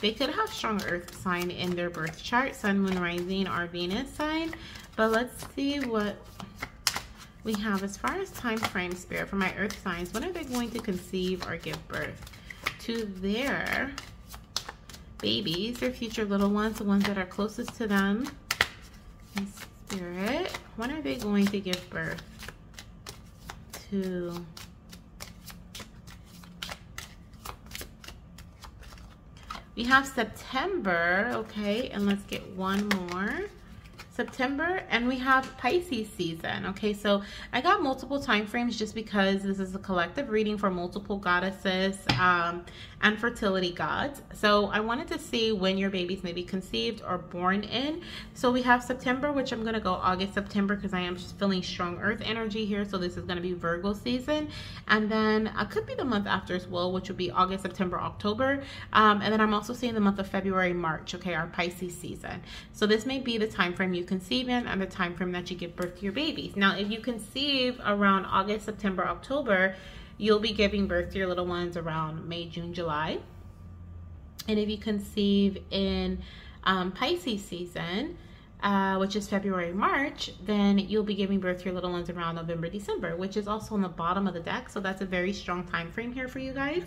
they could have strong earth sign in their birth chart, sun, moon, rising, or Venus sign. But let's see what we have as far as time frame, spirit, for my earth signs. When are they going to conceive or give birth to their babies, their future little ones, the ones that are closest to them? And spirit, when are they going to give birth to we have September, okay, and let's get one more. September, and we have Pisces season. Okay, so I got multiple time frames just because this is a collective reading for multiple goddesses and fertility gods. So I wanted to see when your babies may be conceived or born in. So we have September, which I'm going to go August, September, because I am just feeling strong earth energy here. So this is going to be Virgo season, and then could be the month after as well, which would be August, September, October, and then I'm also seeing the month of February, March, okay, our Pisces season. So this may be the time frame you conceive in and the time frame that you give birth to your babies. Now, if you conceive around August, September, October, you'll be giving birth to your little ones around May, June, July. And if you conceive in Pisces season, which is February, March, then you'll be giving birth to your little ones around November, December, which is also on the bottom of the deck. So that's a very strong time frame here for you guys.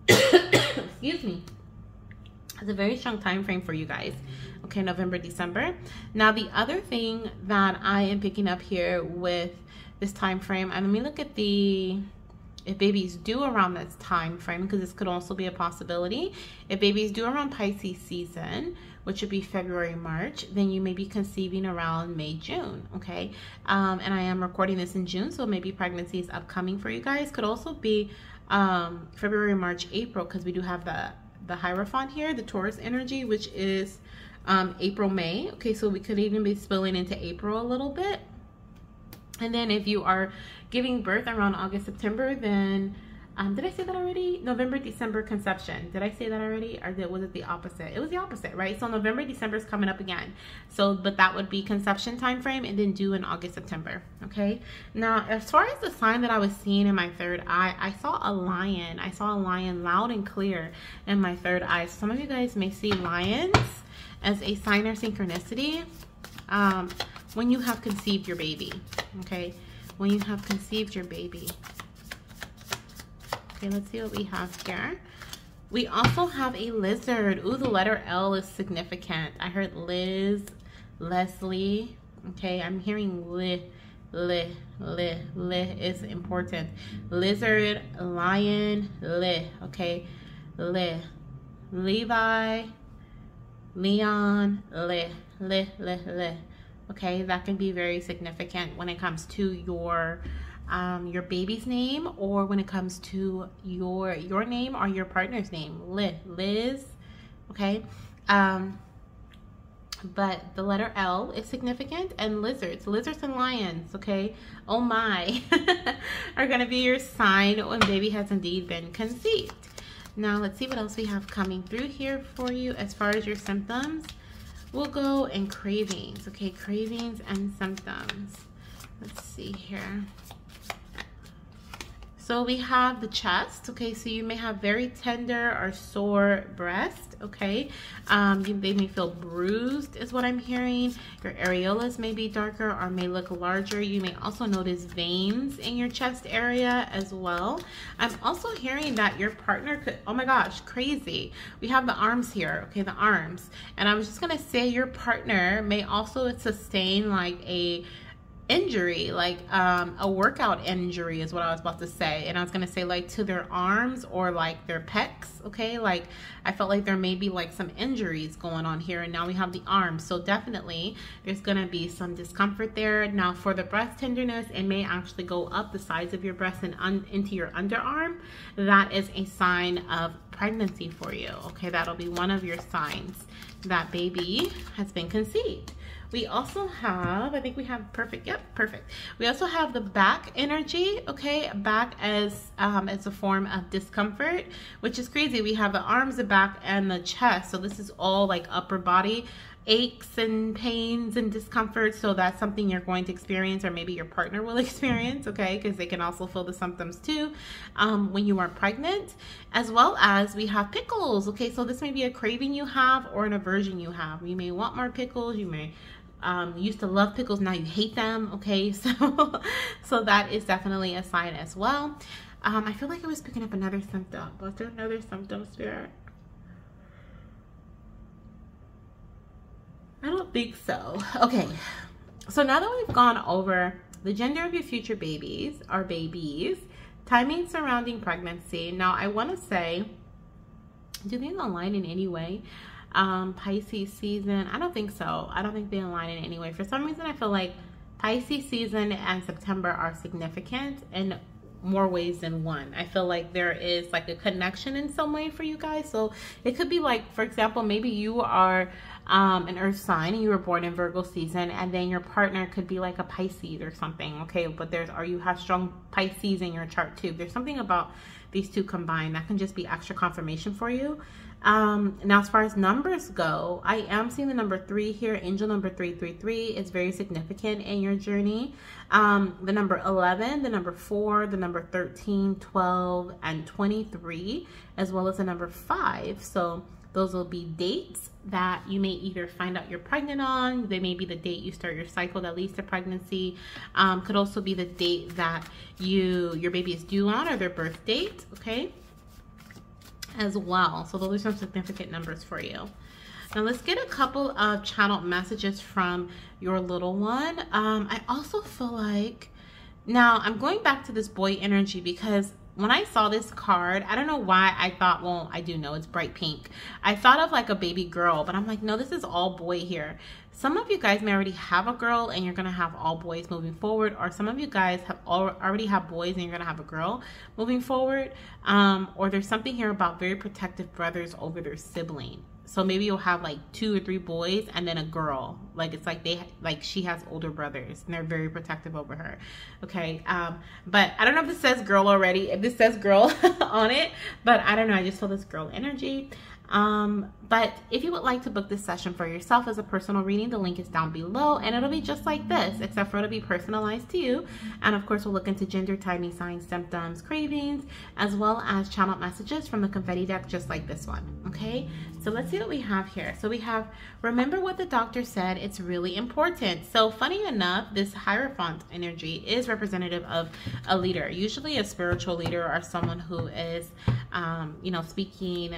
Excuse me. It's a very strong time frame for you guys. Okay, November, December. Now, the other thing that I am picking up here with this time frame, and let me look at the if babies due around this time frame, because this could also be a possibility. If babies due around Pisces season, which would be February, March, then you may be conceiving around May, June, okay? And I am recording this in June, so maybe pregnancy is upcoming for you guys. Could also be February, March, April, because we do have the Hierophant here, the Taurus energy, which is April, May. Okay, so we could even be spilling into April a little bit. And then if you are giving birth around August, September, then did I say that already? November, December conception. Did I say that already, or was it the opposite? It was the opposite, right? So November, December is coming up again. So, but that would be conception time frame, and then due in August, September. Okay. Now, as far as the sign that I was seeing in my third eye, I saw a lion. I saw a lion loud and clear in my third eye. Some of you guys may see lions as a sign or synchronicity when you have conceived your baby. Okay, when you have conceived your baby. Okay, let's see what we have here. We also have a lizard. Ooh, the letter L is significant. I heard Liz, Leslie. Okay, I'm hearing li is important. Lizard, lion, li. Okay, li. Levi, Leon, li. Okay, that can be very significant when it comes to your baby's name, or when it comes to your name or your partner's name. Liz, okay. But the letter L is significant, and lizards and lions, okay, oh my, are gonna be your sign when baby has indeed been conceived. Now let's see what else we have coming through here for you as far as your symptoms. We'll go in cravings, okay, cravings and symptoms. Let's see here. So we have the chest, okay, so you may have very tender or sore breast, okay. They may feel bruised is what I'm hearing. Your areolas may be darker or may look larger. You may also notice veins in your chest area as well. I'm also hearing that your partner could, oh my gosh, crazy. We have the arms here, okay, the arms. And I was just gonna say your partner may also sustain like a injury, like a workout injury is what I was about to say. And I was going to say like to their arms or like their pecs. Okay, like I felt like there may be like some injuries going on here, and now we have the arms, so definitely there's going to be some discomfort there. Now for the breast tenderness, it may actually go up the sides of your breast and into your underarm. That is a sign of pregnancy for you. Okay, that'll be one of your signs that baby has been conceived. We also have, I think we have perfect. Yep, perfect. We also have the back energy. Okay, back as a form of discomfort, which is crazy. We have the arms, the back, and the chest. So this is all like upper body aches and pains and discomfort. So that's something you're going to experience, or maybe your partner will experience. Okay, because they can also feel the symptoms too when you are pregnant. As well as we have pickles. Okay, so this may be a craving you have or an aversion you have. You may want more pickles. You may used to love pickles, now you hate them. Okay, so that is definitely a sign as well. I feel like I was picking up another symptom. Was there another symptom, Spirit? I don't think so. Okay, so now that we've gone over the gender of your future babies, or babies, timing surrounding pregnancy. Now I want to say, do these align in any way? Pisces season, I don't think so. I don't think they align in any way. For some reason, I feel like Pisces season and September are significant in more ways than one. I feel like there is like a connection in some way for you guys. So it could be like, for example, maybe you are an earth sign and you were born in Virgo season, and then your partner could be like a Pisces or something. Okay, but you have strong Pisces in your chart too. There's something about these two combined that can just be extra confirmation for you. Now as far as numbers go, I am seeing the number 3 here. Angel number 333 is very significant in your journey. The number 11, the number 4, the number 13, 12, and 23, as well as the number 5. So those will be dates that you may either find out you're pregnant on. They may be the date you start your cycle that leads to pregnancy. Could also be the date that your baby is due on, or their birth date. Okay, as well. So those are some significant numbers for you. Now let's get a couple of channeled messages from your little one. I also feel like, now I'm going back to this boy energy, because when I saw this card, I don't know why I thought, well, I do know it's bright pink. I thought of like a baby girl, but I'm like, no, this is all boy here. Some of you guys may already have a girl and you're going to have all boys moving forward, or some of you guys have already have boys and you're going to have a girl moving forward. Or there's something here about very protective brothers over their sibling. So maybe you'll have like 2 or 3 boys and then a girl. Like it's like she has older brothers and they're very protective over her. Okay, but I don't know if this says girl already. If this says girl on it, but I don't know. I just feel this girl energy. But if you would like to book this session for yourself as a personal reading, the link is down below, and it'll be just like this, except for it'll be personalized to you. And of course, we'll look into gender, timing, signs, symptoms, cravings, as well as channeled messages from the confetti deck, just like this one. Okay, so let's see what we have here. So we have, remember what the doctor said, it's really important. So funny enough, this Hierophant energy is representative of a leader, usually a spiritual leader or someone who is, you know, speaking,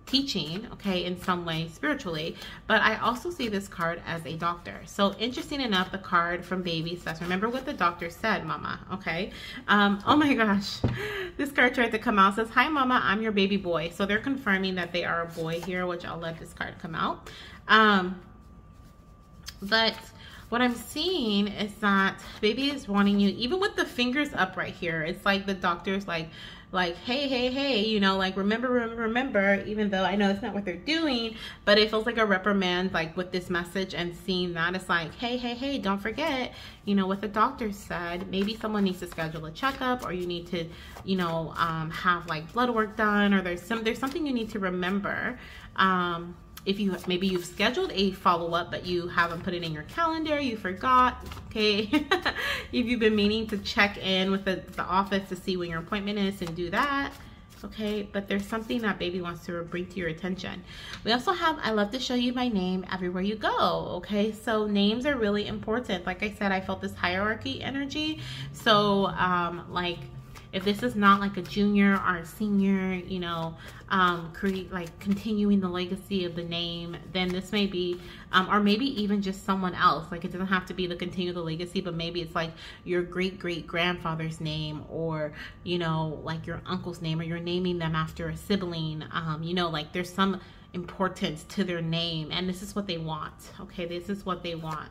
teaching, okay, in some way spiritually. But I also see this card as a doctor. So interesting enough, the card from baby says, remember what the doctor said, mama. Okay, oh my gosh, this card tried to come out, says, hi mama, I'm your baby boy. So they're confirming that they are a boy here, which I'll let this card come out. But what I'm seeing is that baby is wanting you, even with the fingers up right here, it's like the doctor's like, hey, you know, like remember, even though I know it's not what they're doing, but it feels like a reprimand, like with this message, and seeing that it's like, hey, don't forget, you know, what the doctor said. Maybe someone needs to schedule a checkup, or you need to, you know, have like blood work done, or there's something you need to remember. If maybe you've scheduled a follow-up, but you haven't put it in your calendar, you forgot, okay? If you've been meaning to check in with the office to see when your appointment is and do that, okay? But there's something that baby wants to bring to your attention. We also have, I love to show you my name everywhere you go, okay? So names are really important. Like I said, I felt this hierarchy energy. So like, if this is not like a junior or a senior, you know, continuing the legacy of the name, then this may be, or maybe even just someone else. Like, it doesn't have to be the continue the legacy, but maybe it's like your great-great-grandfather's name, or, you know, like your uncle's name, or you're naming them after a sibling. You know, like there's some importance to their name, and this is what they want. Okay, this is what they want.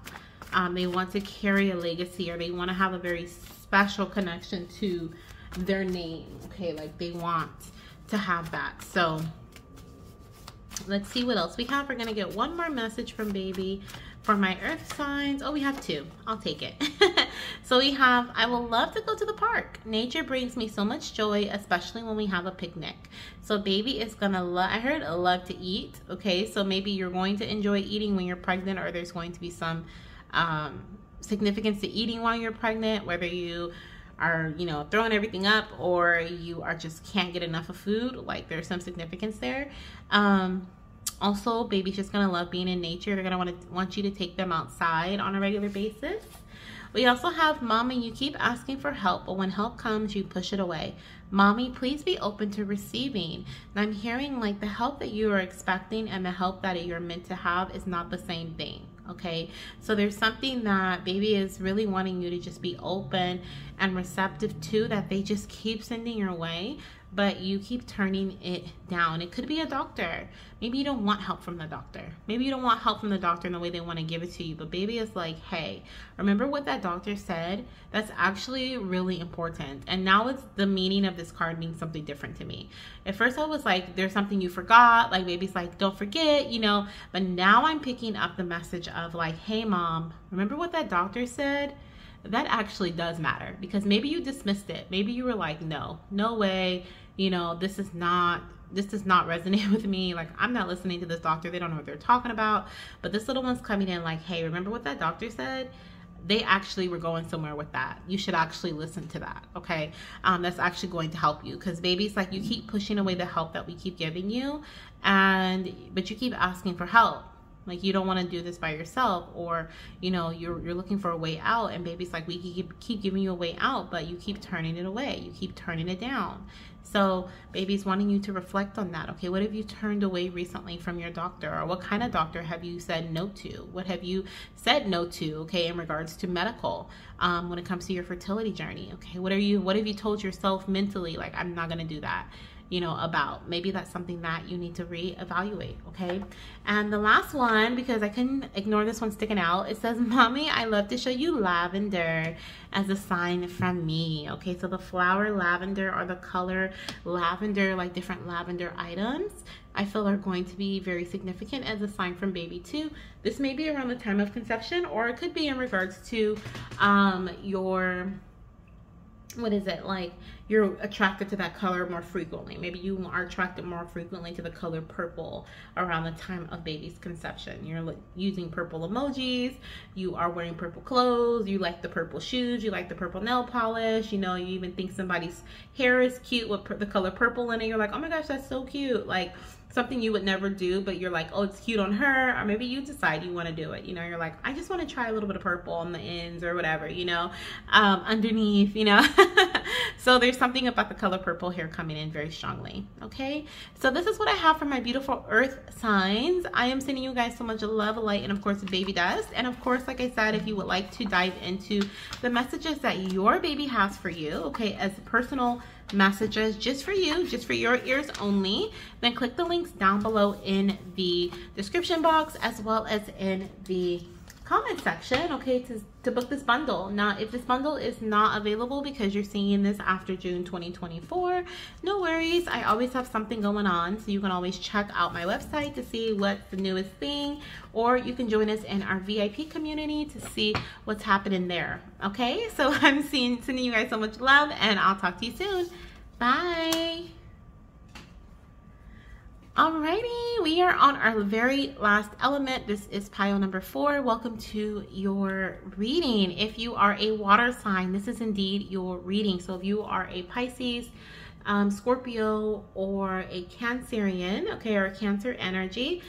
They want to carry a legacy, or they want to have a very special connection to their name. Okay, like they want to have that. So let's see what else we have. We're gonna get one more message from baby for my earth signs. Oh, we have two. I'll take it. So we have, I will love to go to the park. Nature brings me so much joy, especially when we have a picnic. So baby is gonna I heard love to eat. Okay, so maybe you're going to enjoy eating when you're pregnant, or there's going to be some significance to eating while you're pregnant, whether you are, you know, throwing everything up, or you are just can't get enough of food. Like, there's some significance there. Also, baby's just gonna love being in nature. They're gonna want you to take them outside on a regular basis. We also have, Mommy, you keep asking for help, but when help comes, you push it away. Mommy, please be open to receiving. And I'm hearing like the help that you are expecting and the help that you're meant to have is not the same thing. Okay, so there's something that baby is really wanting you to just be open and receptive to, that they just keep sending your way, but you keep turning it down. It could be a doctor. Maybe you don't want help from the doctor. Maybe you don't want help from the doctor in the way they want to give it to you, but baby is like, hey, remember what that doctor said? That's actually really important. And now it's the meaning of this card means something different to me. At first I was like, there's something you forgot. Like, baby's like, don't forget, you know, but now I'm picking up the message of like, hey mom, remember what that doctor said? That actually does matter, because maybe you dismissed it. Maybe you were like, no way, you know, this does not resonate with me. Like, I'm not listening to this doctor. They don't know what they're talking about. But this little one's coming in like, hey, remember what that doctor said? They actually were going somewhere with that. You should actually listen to that. Okay, that's actually going to help you, because baby's like, you keep pushing away the help that we keep giving you, but you keep asking for help. Like, you don't want to do this by yourself, or, you know, you're looking for a way out, and baby's like, we keep giving you a way out, but you keep turning it away. You keep turning it down. So baby's wanting you to reflect on that. Okay, what have you turned away recently from your doctor? Or what kind of doctor have you said no to? What have you said no to, okay, in regards to medical, when it comes to your fertility journey? Okay, what have you told yourself mentally, like, I'm not going to do that, you know, about? Maybe that's something that you need to reevaluate. Okay, and the last one, because I couldn't ignore this one sticking out, it says, Mommy, I love to show you lavender as a sign from me. Okay, so the flower lavender, or the color lavender, like different lavender items, I feel are going to be very significant as a sign from baby too. This may be around the time of conception, or it could be in regards to your, what is it, like, you're attracted to that color more frequently. Maybe you are attracted more frequently to the color purple around the time of baby's conception. You're using purple emojis, you are wearing purple clothes, you like the purple shoes, you like the purple nail polish, you know, you even think somebody's hair is cute with the color purple in it. You're like, oh my gosh, that's so cute. Like, something you would never do, but you're like, oh, it's cute on her. Or maybe you decide you want to do it. You know, you're like, I just want to try a little bit of purple on the ends, or whatever, you know, underneath, you know. So there's something about the color purple here coming in very strongly. Okay, so this is what I have for my beautiful earth signs. I am sending you guys so much love, light, and of course baby dust. And of course, like I said, if you would like to dive into the messages that your baby has for you, okay, as personal messages just for you, just for your ears only, then click the links down below in the description box, as well as in the comment section, okay, to book this bundle. Now, if this bundle is not available because you're seeing this after June 2024, no worries. I always have something going on, so you can always check out my website to see what's the newest thing, or you can join us in our VIP community to see what's happening there. Okay, so I'm sending you guys so much love, and I'll talk to you soon. Bye. Alrighty, we are on our very last element. This is pile number 4. Welcome to your reading. If you are a water sign, this is indeed your reading. So if you are a Pisces, Scorpio or a Cancerian, okay, or Cancer energy,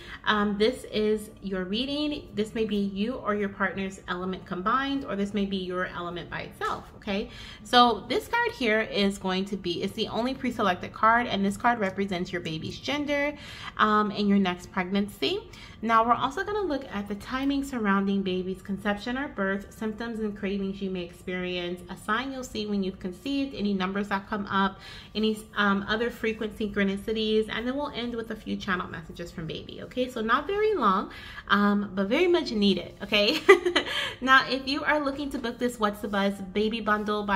this is your reading. This may be you or your partner's element combined, or this may be your element by itself, okay? So this card here is going to be, it's the only pre-selected card, and this card represents your baby's gender in your next pregnancy. Now we're also going to look at the timing surrounding baby's conception or birth, symptoms and cravings you may experience, a sign you'll see when you've conceived, any numbers that come up, any other frequent synchronicities, and then we'll end with a few channel messages from baby, okay? So not very long, but very much needed, okay? Now, if you are looking to book this What's the Buzz baby bundle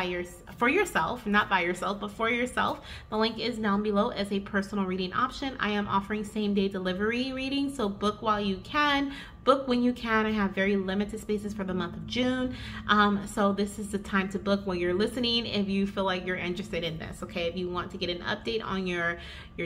for yourself, not by yourself, but for yourself, the link is down below as a personal reading option. I am offering same-day delivery readings, so book while you can. Book when you can. I have very limited spaces for the month of June. So this is the time to book when you're listening if you feel like you're interested in this, okay? If you want to get an update on your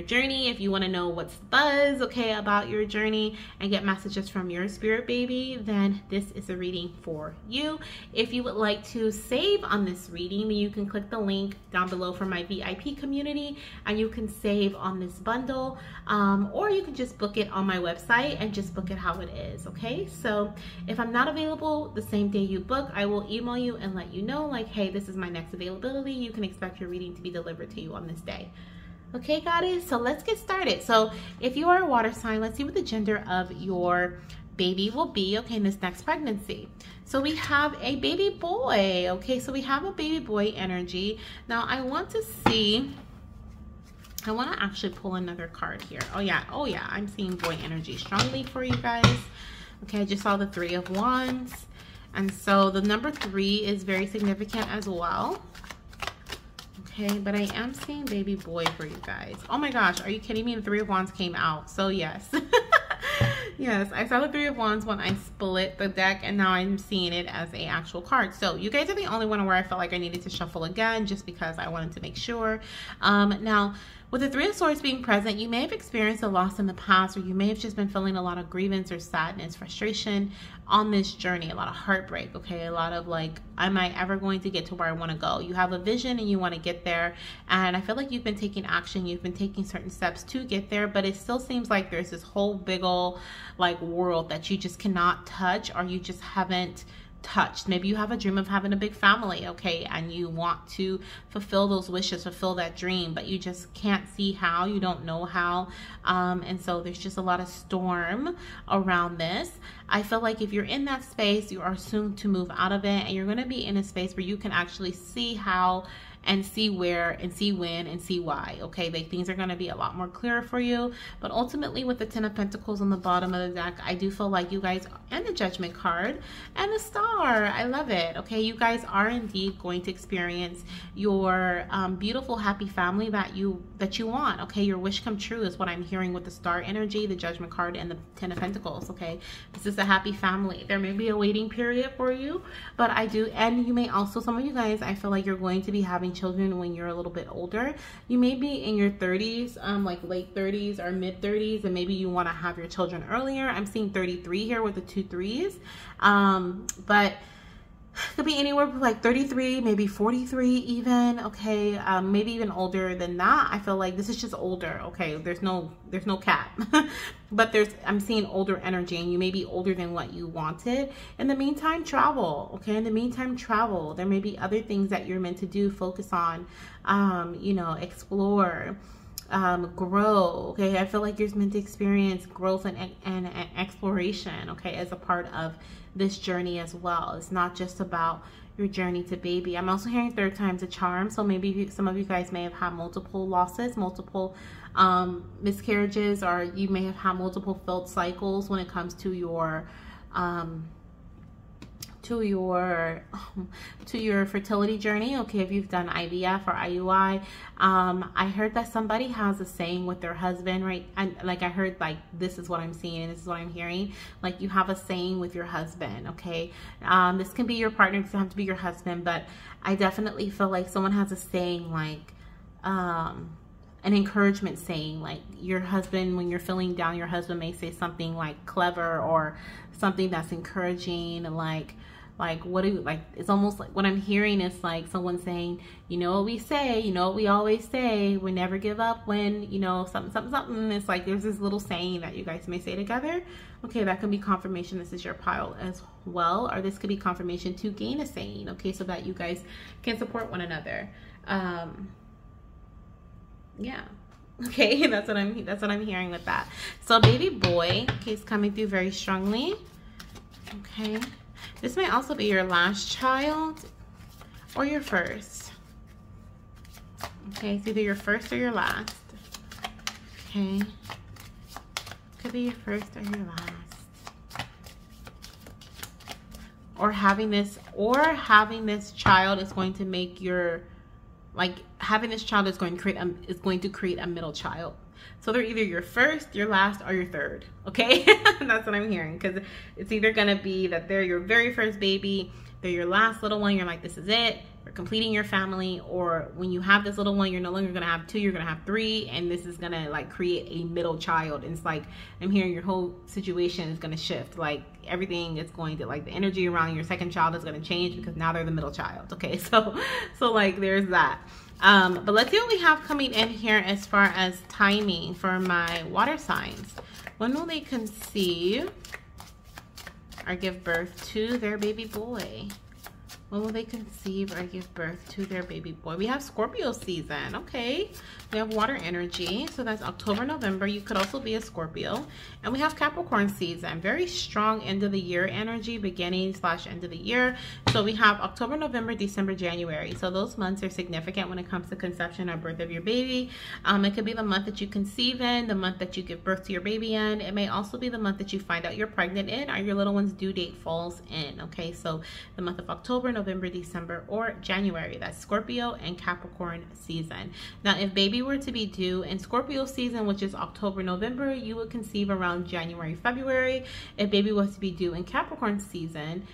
journey, if you want to know what's buzz, okay, about your journey and get messages from your spirit baby, then this is a reading for you. If you would like to save on this reading, then you can click the link down below for my VIP community and you can save on this bundle, or you can just book it on my website and just book it how it is, okay? So if I'm not available the same day you book, I will email you and let you know, like, hey, this is my next availability. You can expect your reading to be delivered to you on this day. Okay, goddess, so let's get started. So if you are a water sign, let's see what the gender of your baby will be, okay, in this next pregnancy. So we have a baby boy, okay? So we have a baby boy energy. Now I want to actually pull another card here. Oh yeah, I'm seeing boy energy strongly for you guys. Okay, I just saw the 3 of Wands. And so the number 3 is very significant as well. Okay, but I am seeing baby boy for you guys. Oh my gosh, are you kidding me? The 3 of Wands came out. So yes. Yes, I saw the 3 of Wands when I split the deck, and now I'm seeing it as an actual card. So you guys are the only one where I felt like I needed to shuffle again just because I wanted to make sure. Now, with the 3 of Swords being present, you may have experienced a loss in the past, or you may have just been feeling a lot of grievance or sadness, frustration on this journey, a lot of heartbreak, okay? A lot of like, am I ever going to get to where I want to go? You have a vision and you want to get there, and I feel like you've been taking action, you've been taking certain steps to get there, but it still seems like there's this whole big ol' like world that you just cannot touch, or you just haven't touched. Maybe you have a dream of having a big family, okay, and you want to fulfill those wishes, fulfill that dream, but you just can't see how, you don't know how, and so there's just a lot of storm around this. I feel like if you're in that space, you are soon to move out of it, and you're going to be in a space where you can actually see how and see where and see when and see why, okay? Like, things are going to be a lot more clearer for you. But ultimately, with the 10 of Pentacles on the bottom of the deck, I do feel like you guys, and the Judgment card and the star, I love it, okay? You guys are indeed going to experience your beautiful happy family that you want, okay? Your wish come true is what I'm hearing with the star energy, the Judgment card, and the 10 of Pentacles, okay? This is a happy family. There may be a waiting period for you, but I do, and you may also, some of you guys, I feel like you're going to be having children when you're a little bit older. You may be in your 30s, like late 30s or mid 30s, and maybe you want to have your children earlier. I'm seeing 33 here with the 2 3s, but could be anywhere from like 33, maybe 43 even, okay? Maybe even older than that. I feel like this is just older, okay? There's no cap. But I'm seeing older energy, and you may be older than what you wanted. In the meantime, travel, okay? In the meantime, travel. There may be other things that you're meant to do, focus on, you know, explore, grow, okay? I feel like you're meant to experience growth and exploration, okay, as a part of this journey as well. It's not just about your journey to baby. I'm also hearing 3rd time's a charm, so maybe some of you guys may have had multiple losses, multiple miscarriages, or you may have had multiple failed cycles when it comes to your fertility journey, okay? If you've done IVF or IUI, I heard that somebody has a saying with their husband, right? And like, I heard, like, this is what I'm seeing, this is what I'm hearing, like, you have a saying with your husband, okay? This can be your partner, it doesn't have to be your husband, but I definitely feel like someone has a saying, like, an encouragement saying, like, your husband, when you're feeling down, your husband may say something like clever or something that's encouraging, like Like, what do you, like, it's almost like what I'm hearing is like someone saying, you know what we say, you know what we always say, we never give up when, you know, something, something, something. It's like there's this little saying that you guys may say together. Okay, that could be confirmation this is your pile as well, or this could be confirmation to gain a saying, okay, so that you guys can support one another. Yeah. Okay, that's what I'm hearing with that. So baby boy, okay, is coming through very strongly. Okay. This may also be your last child or your first. Okay, it's either your first or your last. Okay. Could be your first or your last. Or having this child is going to make your, like, having this child is going to create a middle child. So they're either your first, your last, or your third. Okay, that's what I'm hearing, because it's either gonna be that they're your very first baby, they're your last little one, you're like, this is it, you're completing your family, or when you have this little one, you're no longer gonna have two, you're gonna have three, and this is gonna like create a middle child. And it's like, I'm hearing your whole situation is gonna shift. Like everything is going to, like, the energy around your second child is gonna change because now they're the middle child. Okay, so like there's that. But let's see what we have coming in here as far as timing for my water signs. When will they conceive or give birth to their baby boy? When will they conceive or give birth to their baby boy? We have Scorpio season. Okay. We have water energy. So that's October, November. You could also be a Scorpio. And we have Capricorn season. Very strong end of the year energy, beginning / end of the year. So we have October, November, December, January. So those months are significant when it comes to conception or birth of your baby. It could be the month that you conceive in, the month that you give birth to your baby in. It may also be the month that you find out you're pregnant in, or your little one's due date falls in. Okay. So the month of October, November, December, or January. That's Scorpio and Capricorn season. Now, if baby were to be due in Scorpio season, which is October, November, you would conceive around January, February. If baby was to be due in Capricorn season,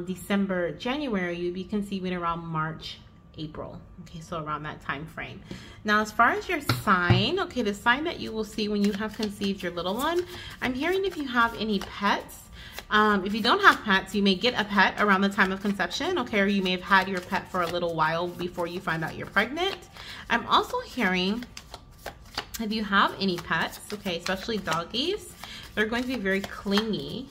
December, January, you'd be conceiving around March, April. Okay, so around that time frame. Now, as far as your sign, okay, the sign that you will see when you have conceived your little one, I'm hearing if you have any pets. If you don't have pets, you may get a pet around the time of conception, okay, or you may have had your pet for a little while before you find out you're pregnant. I'm also hearing if you have any pets, okay, especially doggies, they're going to be very clingy,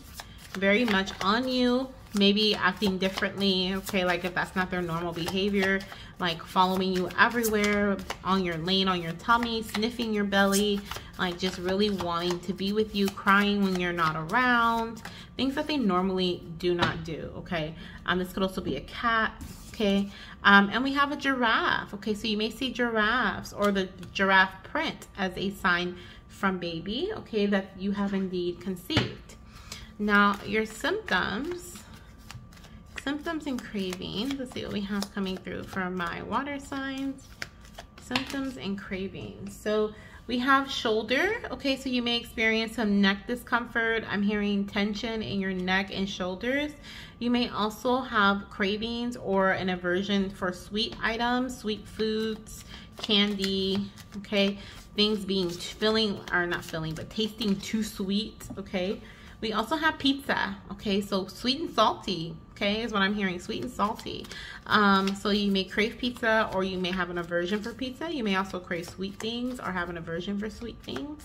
very much on you, maybe acting differently, okay, like if that's not their normal behavior, like following you everywhere, on your lane, on your tummy, sniffing your belly, like just really wanting to be with you, crying when you're not around, things that they normally do not do, okay? This could also be a cat, okay? And we have a giraffe, okay? So you may see giraffes or the giraffe print as a sign from baby, okay, that you have indeed conceived. Now, your symptoms and cravings. Let's see what we have coming through for my water signs. Symptoms and cravings. So we have shoulder. Okay, so you may experience some neck discomfort. I'm hearing tension in your neck and shoulders. You may also have cravings or an aversion for sweet items, sweet foods, candy, okay? Things being tasting too sweet, okay? We also have pizza, okay? So sweet and salty, okay, is what I'm hearing, sweet and salty. So you may crave pizza, or you may have an aversion for pizza. You may also crave sweet things or have an aversion for sweet things.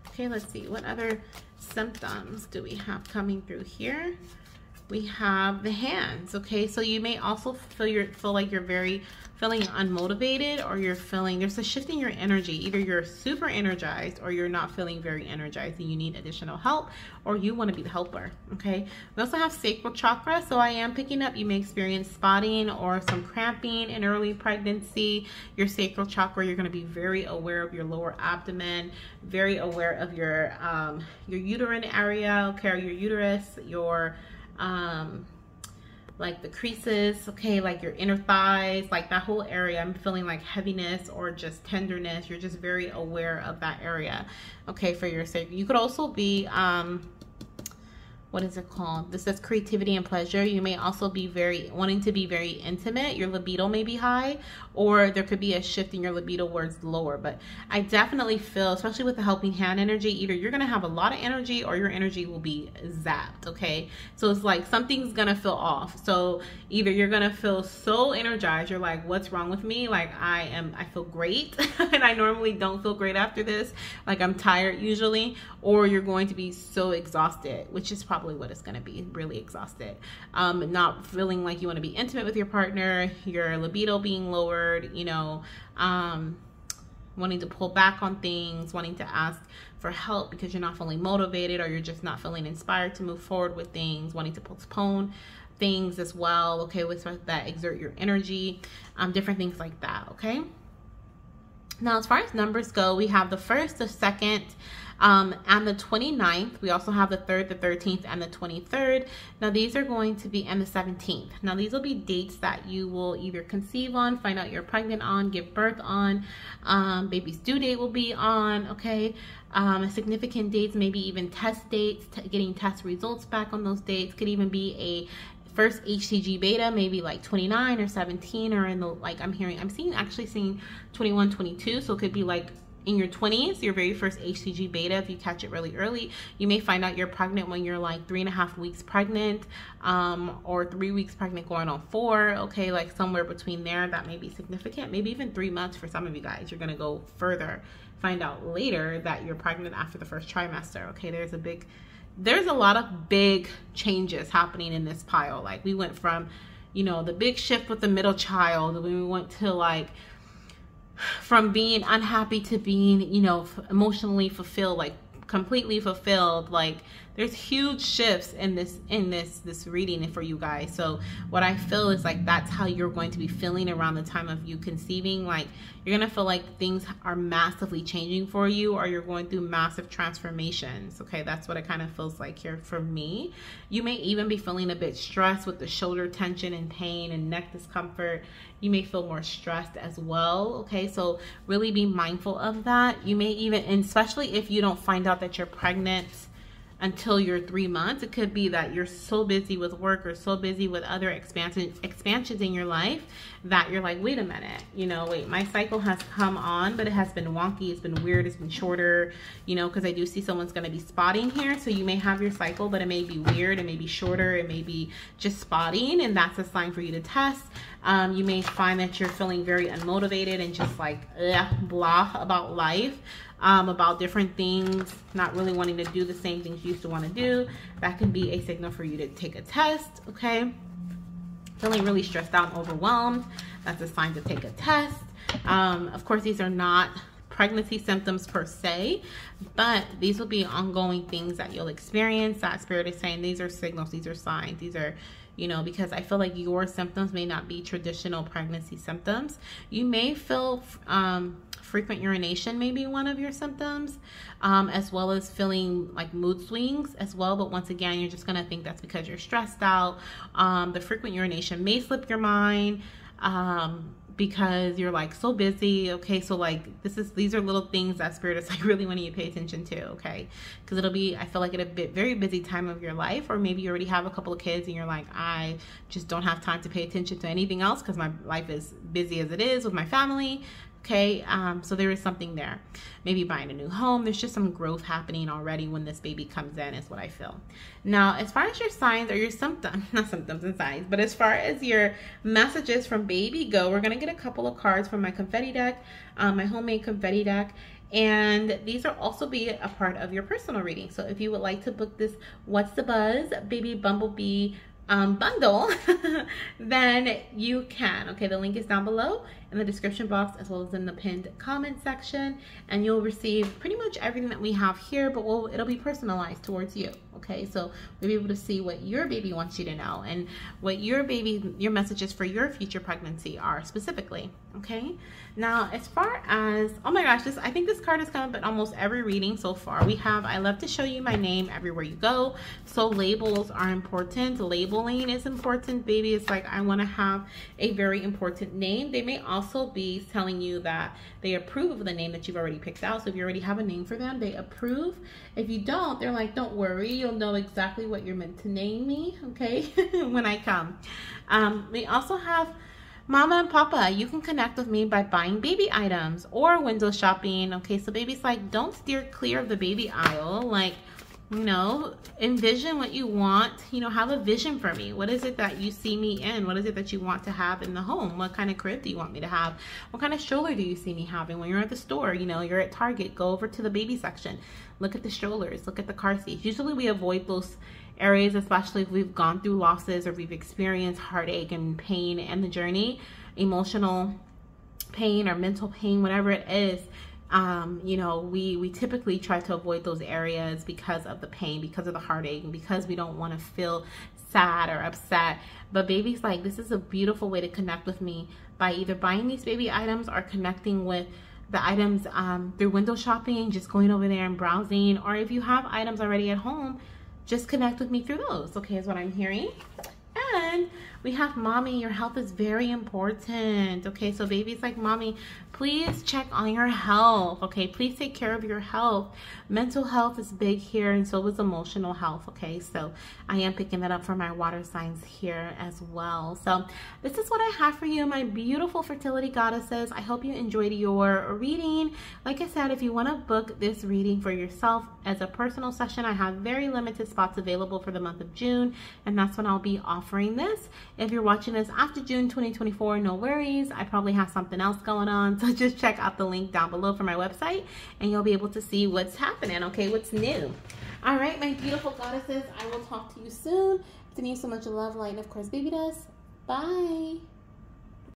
Okay, let's see, what other symptoms do we have coming through here? We have the hands, okay? So you may also feel like you're feeling unmotivated, or you're feeling, there's a shift in your energy. Either you're super energized or you're not feeling very energized and you need additional help, or you want to be the helper, okay? We also have sacral chakra. So I am picking up, you may experience spotting or some cramping in early pregnancy. Your sacral chakra, you're going to be very aware of your lower abdomen, very aware of your uterine area, okay, or your uterus, your like the creases, okay, like your inner thighs, like that whole area. I'm feeling like heaviness or just tenderness. You're just very aware of that area, okay, for your sacral. You could also be what is it called? This says creativity and pleasure. You may also be wanting to be very intimate. Your libido may be high, or there could be a shift in your libido where it's lower. But I definitely feel, especially with the helping hand energy, either you're going to have a lot of energy or your energy will be zapped, okay? So it's like something's going to feel off. So either you're going to feel so energized, you're like, what's wrong with me? Like I feel great and I normally don't feel great after this. Like I'm tired usually. Or you're going to be so exhausted, which is probably what it's going to be, really exhausted. Not feeling like you want to be intimate with your partner, your libido being lowered, you know, wanting to pull back on things, wanting to ask for help because you're not feeling motivated, or you're just not feeling inspired to move forward with things, wanting to postpone things as well, okay, with that exert your energy, different things like that, okay? Now, as far as numbers go, we have the 1st, the 2nd, and the 29th. We also have the 3rd, the 13th, and the 23rd. Now, these are going to be, and the 17th. Now, these will be dates that you will either conceive on, find out you're pregnant on, give birth on, baby's due date will be on, okay? Significant dates, maybe even test dates, getting test results back on those dates. Could even be a first HCG beta, maybe like 29 or 17, or in the, like I'm actually seeing 21, 22. So it could be like in your 20s, your very first HCG beta, if you catch it really early. You may find out you're pregnant when you're like 3.5 weeks pregnant, or 3 weeks pregnant going on 4, okay, like somewhere between there. That may be significant, maybe even 3 months for some of you guys. You're gonna go further, find out later that you're pregnant after the first trimester, okay? There's a lot of big changes happening in this pile. Like we went from, you know, the big shift with the middle child, when we went to like, from being unhappy to being, you know, emotionally fulfilled, like completely fulfilled. Like there's huge shifts in this reading for you guys. So what I feel is like that's how you're going to be feeling around the time of you conceiving. Like you're gonna feel like things are massively changing for you, or you're going through massive transformations, okay? That's what it kind of feels like here for me. You may even be feeling a bit stressed with the shoulder tension and pain and neck discomfort. You may feel more stressed as well, okay? So really be mindful of that. You may even, and especially if you don't find out that you're pregnant until you're 3 months, it could be that you're so busy with work or so busy with other expansions in your life that you're like, wait a minute, you know, wait, my cycle has come on, but it has been wonky, it's been weird, it's been shorter, you know, because I do see someone's going to be spotting here. So you may have your cycle, but it may be weird, it may be shorter, it may be just spotting, and that's a sign for you to test. You may find that you're feeling very unmotivated and just like blah about life, about different things, not really wanting to do the same things you used to want to do. That can be a signal for you to take a test, okay? Feeling really stressed out and overwhelmed, that's a sign to take a test. Of course, these are not pregnancy symptoms per se, but these will be ongoing things that you'll experience. That Spirit is saying these are signals, these are signs, these are, you know, because I feel like your symptoms may not be traditional pregnancy symptoms. You may feel frequent urination may be one of your symptoms, as well as feeling like mood swings as well. But once again, you're just going to think that's because you're stressed out. The frequent urination may slip your mind, because you're like so busy, okay? So like these are little things that Spirit is like really wanting you to pay attention to, okay? Because it'll be, I feel like, at a very busy time of your life, or maybe you already have a couple of kids and you're like, I just don't have time to pay attention to anything else because my life is busy as it is with my family. Okay, so there is something there. Maybe buying a new home. There's just some growth happening already when this baby comes in, is what I feel. Now, as far as your signs or your symptoms, not symptoms and signs, but as far as your messages from baby go, we're going to get a couple of cards from my confetti deck, my homemade confetti deck. And these will also be a part of your personal reading. So if you would like to book this What's the Buzz Baby Bumblebee bundle, then you can. Okay, the link is down below in the description box, as well as in the pinned comment section, and you'll receive pretty much everything that we have here, but it'll be personalized towards you. Okay, so we'll be able to see what your baby wants you to know and what your messages for your future pregnancy are specifically. Okay, now as far as, oh my gosh, I think this card has come up in almost every reading so far. I love to show you my name everywhere you go. So labels are important. Labeling is important, baby. It's like, I want to have a very important name. They may also be telling you that they approve of the name that you've already picked out. So if you already have a name name for them, they approve. If you don't, they're like, don't worry, you'll know exactly what you're meant to name me, okay, when I come. We also have Mama and Papa. You can connect with me by buying baby items or window shopping, okay? So baby's like, don't steer clear of the baby aisle. Like, you know, envision what you want, you know, have a vision for me. What is it that you see me in? What is it that you want to have in the home? What kind of crib do you want me to have? What kind of stroller do you see me having? When you're at the store, you know, you're at Target, go over to the baby section. Look at the strollers, look at the car seats. Usually we avoid those areas, especially if we've gone through losses or we've experienced heartache and pain and the journey, emotional pain or mental pain, whatever it is. You know, we typically try to avoid those areas because of the pain, because of the heartache, and because we don't want to feel sad or upset. But baby's like, this is a beautiful way to connect with me by either buying these baby items or connecting with the items through window shopping, just going over there and browsing, or if you have items already at home, just connect with me through those, okay, is what I'm hearing. And we have Mommy, your health is very important, okay? So baby's like, Mommy, please check on your health, okay? Please take care of your health. Mental health is big here, and so is emotional health, okay? So I am picking that up for my water signs here as well. So this is what I have for you, my beautiful fertility goddesses. I hope you enjoyed your reading. Like I said, if you want to book this reading for yourself as a personal session, I have very limited spots available for the month of June, and that's when I'll be offering this. If you're watching this after June 2024, no worries. I probably have something else going on. So just check out the link down below for my website and you'll be able to see what's happening, okay? What's new. All right, my beautiful goddesses, I will talk to you soon. Sending you so much love, light, and of course, baby dust. Bye.